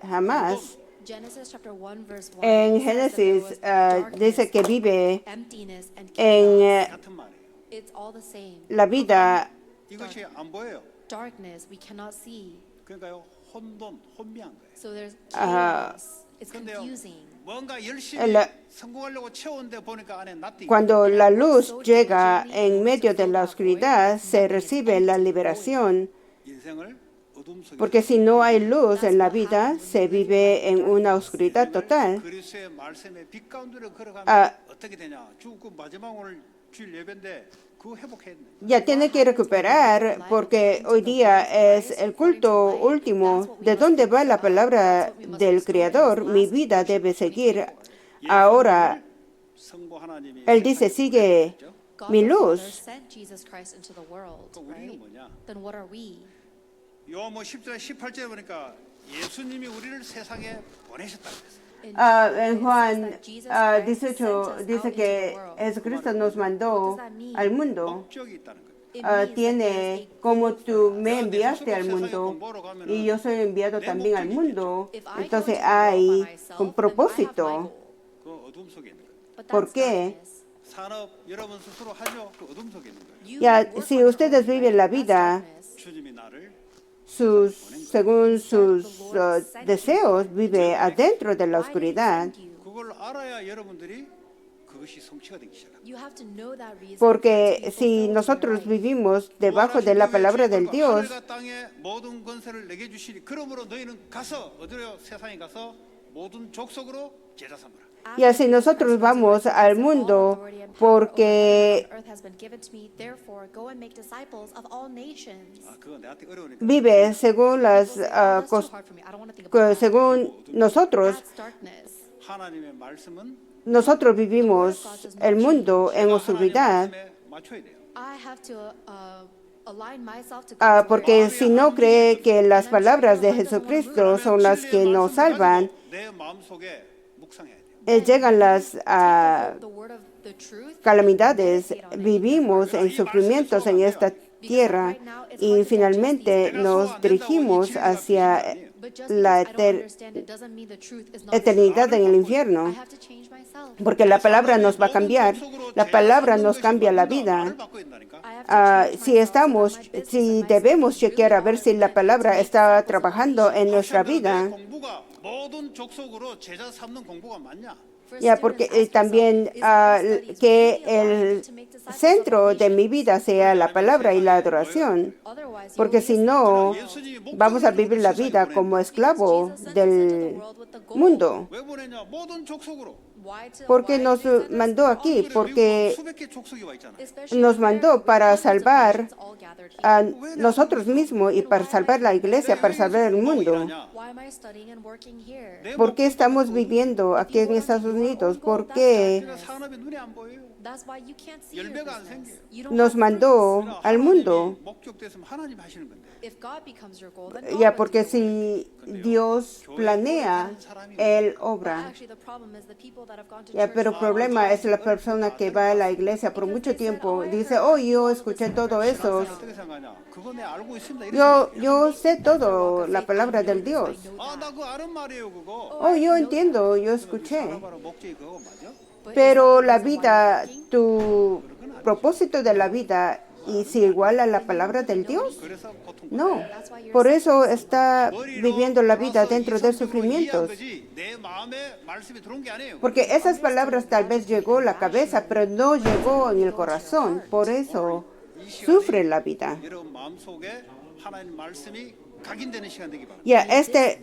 jamás. Genesis chapter 1 verse 1 En says that there Génesis was dice que vive emptiness and en chaos. 같은 말이에요. It's all the same. la vida. 이것이 안 보여요. Darkness we cannot see. 그러니까요, 혼미한 거예요. So there's Ah. chaos. It's 근데요, confusing. 뭔가 열심히 La- 성공하려고 채웠는데 보니까 안에 nothing. Cuando la luz llega en medio de la oscuridad, se recibe la liberación, 인생을 어둠 속에 porque si no hay luz en la vida, se vive en una oscuridad total. 그리스도의 말씀의 빛 가운데로 걸어가면 아. 어떻게 되냐? 그 마지막 오늘 주일 예배인데 그거 회복해야 돼. Ya tiene que recuperar porque hoy día es el culto último. ¿De dónde va la palabra del Creador? Mi vida debe seguir. Ahora, 성부 하나님이 Él dice, sigue God mi the Father luz. sent Jesus Christ into the world, 그럼 우리는 right? 뭐냐? Then what are we? 요한복음 10절 18절에 보니까 예수님이 우리를 세상에 보내셨다 그랬어요. In En it Juan says that Jesus Christ 18 sent us dice out que into the world. Jesucristo nos mandó al mundo. 목적이 있다는 거예요. It means that Tiene there's a como goal tú for me us. enviaste al mundo y yo soy enviado también al mundo. If I go Entonces into the world hay by myself, un then I have my propósito. goal. 그 어둠 속에 있는 거예요. But ¿Por that's qué? darkness. 산업 여러분 스스로 하죠. 그 어둠 속에 있는 거예요. You Ya, work si on your ustedes own, viven la right? That's vida, darkness. 주님이 나를 según sus deseos, vive adentro de la Why did he oscuridad. send you? 그걸 알아야 여러분들이 그것이 성취가 되기 시작합니다. You have to know that reason Porque for it to be si fulfilled in nosotros your life. vivimos debajo de la palabra del Dios, 하늘과 땅의 모든 권세를 내게 주시니 그러므로 너희는 가서 어디로 세상에 가서 모든 족속으로 제자 삼으라. y así nosotros vamos al mundo porque 그거 내한테 어려우니까. vive según según nosotros. 하나님의 말씀은 Nosotros vivimos el mundo en 하나님의 oscuridad. 말씀에 맞춰야 돼요. Porque si no cree que las palabras de Jesucristo son las que nos salvan, 내 마음속에 묵상해야 돼요. llegan las calamidades, vivimos en sufrimientos en esta tierra y finalmente nos dirigimos hacia la eternidad en el infierno. Porque la palabra nos va a cambiar, la palabra nos cambia la vida. Si debemos chequear a ver si la palabra está trabajando en nuestra vida. 모든 족속으로 제자 삼는 공부가 맞냐? Ya, porque también que el centro de mi vida sea la palabra y la adoración. Porque si no, vamos a vivir la vida como esclavo del mundo. 왜 보내냐? 모든 족속으로. Porque nos mandó aquí, porque 수백 개 족속이 와 있잖아. nos mandó para salvar a nosotros mismos y para salvar la iglesia, para salvar el mundo. ¿Por qué estamos viviendo aquí en Estados Unidos? ¿Por qué 산업이 눈에 안 보여요. 열매가 안 생겨요. nos mandó al mundo? 목적됐으면 하나님 하시는 건데. Ya, porque si Dios planea, Él obra. Ya, pero el problema es la persona que va a la iglesia por mucho tiempo. Dice, oh, yo escuché todo eso. 어떻게 생각하냐? 그거 내 알고 있습니다. 이렇게 Yo sé todo, la palabra del Dios. 나 그거 아는 말이에요, 그거. Oh, yo entiendo, yo escuché. 살아봐라 목적이 그거 맞아? Pero la vida, tu propósito de la vida, ¿y si igual a la palabra del Dios? 그래서 고통. No. Por eso está viviendo la vida dentro de sufrimientos. 내 마음에 말씀이 들어온 게 아니에요. Porque esas palabras tal vez llegó a la cabeza, pero no llegó en el corazón. Por eso sufre la vida. 여러분 마음속에 하나님 말씀이 각인되는 시간 되기 바랍니다. Ya, este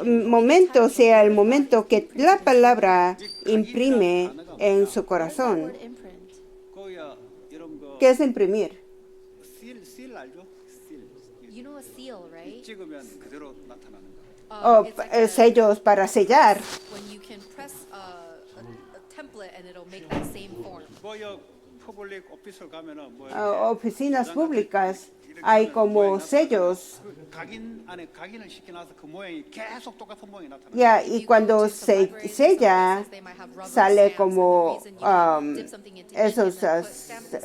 momento sea el momento que la palabra imprime en su corazón. 거기야 여러분 그 ¿Qué es imprimir? seal 알죠? You know a seal, right? 찍으면 그대로 나타나는 거예요. It's like a, sellos para sellar. when you can press a template and it'll make that same form. 뭐여 퍼블릭 오피스를 가면은 뭐 Oficinas públicas hay como sellos. 그 각인 안에 각인을 시켜놔서 그 모양이 계속 똑같은 모양이 나타나요. Ya, y cuando se sella, sale como esos,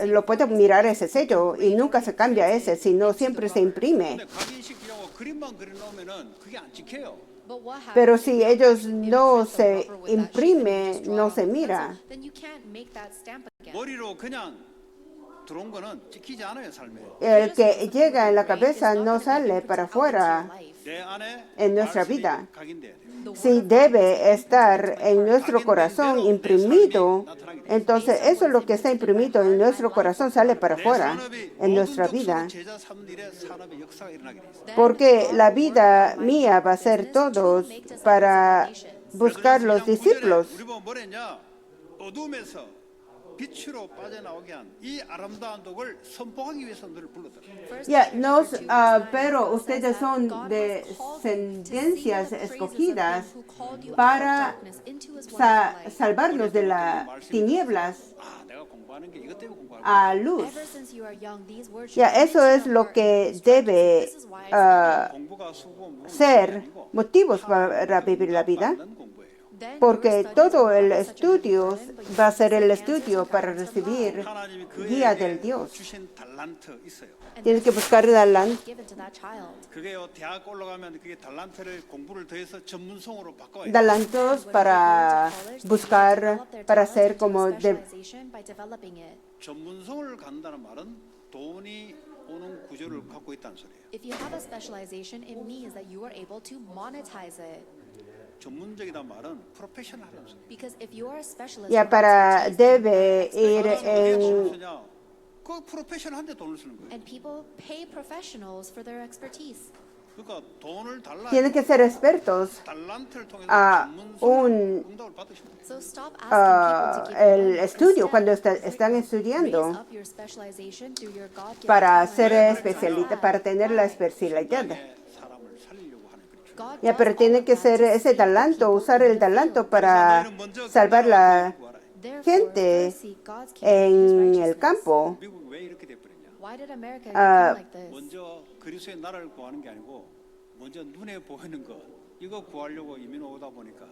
lo puedes mirar ese sello y nunca se cambia ese, sino siempre se imprime. 근데 각인시키려고 그림만 그려놓으면은 그게 안 찍혀요. But what happens Pero if si you ellos impress no the se rubber with that shape and you imprime, just draw no on se the mira. pencil, then you can't make that stamp again. 머리로 그냥 들어온 거는 찍히지 않아요, 삶에. El que llega en la cabeza no sale para afuera 내 안에 en nuestra 말씀이 vida. 각인돼야 돼요. Si debe estar en nuestro corazón imprimido, entonces eso es lo que está imprimido en nuestro corazón sale para 내 afuera 산업이 en nuestra 모든 vida. 족속을 제자 삼는 일에 산업의 역사가 일어나게 돼 있어요. Porque la vida mía va a ser todos para buscar los discípulos. 우리 보면 뭐랬냐? 어둠에서 빛으로 빠져나오게 한 이 아름다운 독을 선포하기 위해서 너를 불렀다. Ya, pero ustedes son descendencias escogidas para salvarnos de las tinieblas 아, 내가 공부하는 게 이것 때문에 공부하는 거야. a luz. Ever since you are young, these words Ya, should eso es lo que debe 공부가 수고 무슨 ser 아니고 motivos para vivir la vida. 받는 공부예요. Porque todo el estudio va a ser el estudio para recibir 하나님이 guía 그에게 del Dios. 주신 달란트 있어요. Tienes que buscar talento. given to that child. 그게요 대학 올라가면 그게 달란트를 공부를 더해서 전문성으로 바꿔요. Talentos para buscar, para ser como specialization by developing it. 전문성을 갖는다는 말은 돈이 오는 구조를 갖고 있다는 소리예요. If you have a specialization, it means that you are able to monetize it. 전문적이란 말은 프로페셔널하다는 소리예요. Because if you are a specialist, ya or para expertise, debe ir 어디에 돈을 en 쓰냐? 그 프로페셔널한테 돈을 쓰는 거예요. and people pay professionals for their expertise. 그러니까 돈을 달라 tienen que ser expertos 달란트를 통해서 a 전문성 응답을 받으시면 돼요. So stop asking people to give el money. estudio Instead, cuando están raise estudiando up your specialization through your God-given para talent. ser especialista, para tener la especialidad. 사람을 살리려고 하는 거죠. God Ya, does pero all tiene of que that ser to ese save the talento, people usar in el the talento field. para salvar la Therefore, gente first seek God's kingdom and His en el righteousness. campo. 미국 왜 이렇게 돼버렸냐? Why did America become like this? 먼저 그리스도의 나라를 구하는 게 아니고 먼저 눈에 보이는 것 이거 구하려고 이민 오다 보니까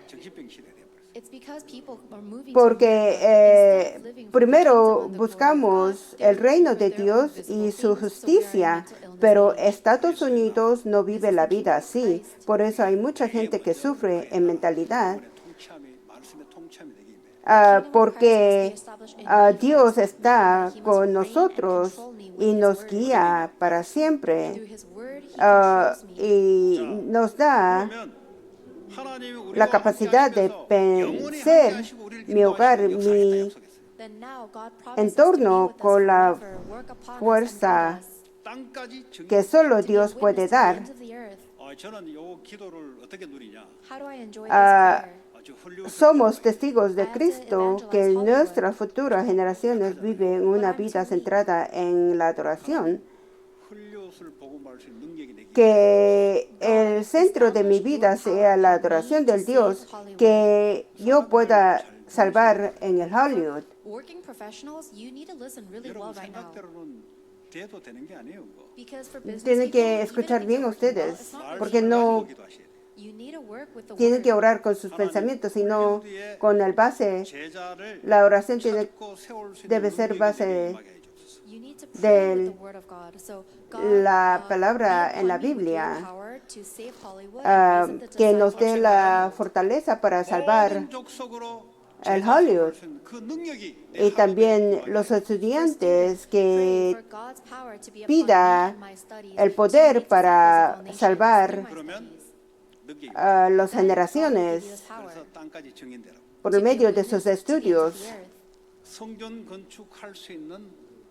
정신병 시대 돼버렸어요. It's because people are moving Porque instead of living for primero the kingdom and the glory of buscamos God, they're el reino looking de for their Dios own y visible su things. So we are in justicia, mental illness pero age. Estados Unidos no vive la vida así. Por eso hay mucha gente que sufre en mentalidad, 이번에 통치함이 말씀의 통치함이 되기 위해 porque Dios está con nosotros y nos guía para siempre Through His word, He controls me. y nos da 그러면 하나님이 우리와 la capacidad de 함께 하시면서 영원히 vencer 함께 하시고 우리를 mi hogar, 인도하시고 역사하겠다 mi 약속했어요. Then now God promises entorno to be with us con la forever, work upon us fuerza and guide us, 땅까지 정리. que solo to be Dios a puede witness to the dar. ends of the earth. 저는 요 기도를 어떻게 누리냐? How do I enjoy Ah, this prayer? 아주 훌륭한 Somos testigos de Cristo que nuestras futuras generaciones viven una vida centrada en la adoración, 훌륭을 보고 말할 수 있는 능력이 되기. que el centro de mi vida sea la adoración del Dios, que yo pueda salvar en el Hollywood. Working professionals, you need to listen really well 여러분 right now. 생각대로는 돼도 되는 게 아니에요. 그거. Because for business Tienen people, que even escuchar if bien things are working well, ustedes, it's not porque 말씀을 no 가지고 기도하셔야 돼요. You need to work with the tienen que word. orar con sus pensamientos, sino con el base. 제자를 La oración 찾고 세울 수 있는 debe ser 능력이 base 되게 임하게 해주옵소서. You need to pray del- with the word of God. So God, la palabra be en la upon me with your Biblia, power to save Hollywood and raise up the que nos dé disciples. la fortaleza para salvar 모든 족속으로 el 제자 Hollywood. 세울 수 있는 그 능력이 내 y 하루에 también 임하게 los 해주옵소서. estudiantes Pray que for God's power to be upon pida me in my studies, el to poder make para disciples of all nations salvar through my 그러면 studies. 능력이 a las Then God will give you generaciones this power 그래서 땅까지 증인되라. por to be a medio de witness sus to the ends of estudios. the earth. 성전 건축할 수 있는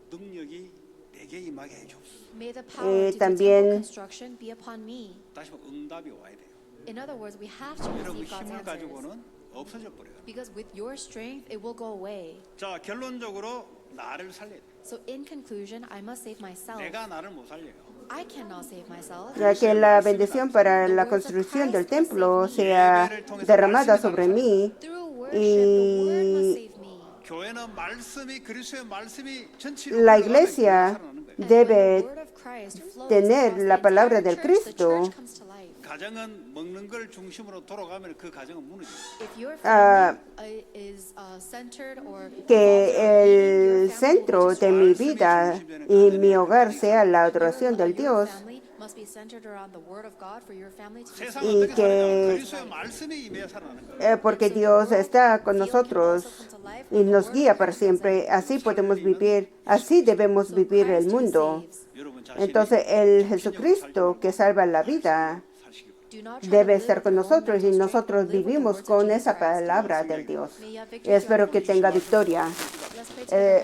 능력이 내게 임하게 해주옵소서. May the power to do también- temple construction be upon me. 다시 한번 응답이 와야 돼요. In other words, we have to 여러분 receive God's 힘을 answers. 가지고는 없어져 버려요. Because with your strength, it will go away. 자 결론적으로 나를 살려야 돼. So in conclusion, I must save myself. 내가 나를 못 살려요. I cannot save myself. Ya que la bendición para la construcción del templo sea derramada sobre mí Through worship, the word must y save me. 교회는 말씀이 그리스도의 말씀이 전체로 la 흘러가면 교회가 iglesia 살아나는 거예요. And when debe the word of Christ flows tener across la the palabra entire del church, the Cristo. church comes to life. 가정은 먹는 걸 중심으로 돌아가면 그 가정은 무너져요. If your Ah, family is centered or que el your family will be centro de mi vida y mi hogar sea la adoración del Dios family must be centered around the word of God for your family to be 세상 y 어떻게 살아나면 que 그리스도의 말씀이 임해야 살아나는 거예요. porque Dios está con nosotros y nos guía para siempre. Así podemos vivir, así debemos vivir el mundo. 여러분 자신이 Entonces el Jesucristo que salva la vida 사시기 바랍니다. debe estar con nosotros y nosotros vivimos con esa palabra del Dios. Y espero que tenga victoria.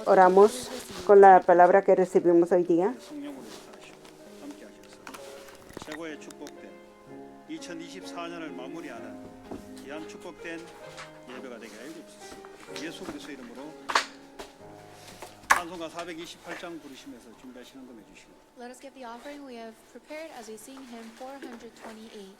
Oramos con la palabra que recibimos hoy día. 성령으로 사시고 함께 하셔서 최고의 축복된 2024년을 마무리하는 귀한 축복된 예배가 되게 하여 주옵소서. 예수 그리스도 이름으로 찬송가 428장 부르시면서 준비하시는 거 해주시고 Let us give the offering we have prepared as we sing hymn 428.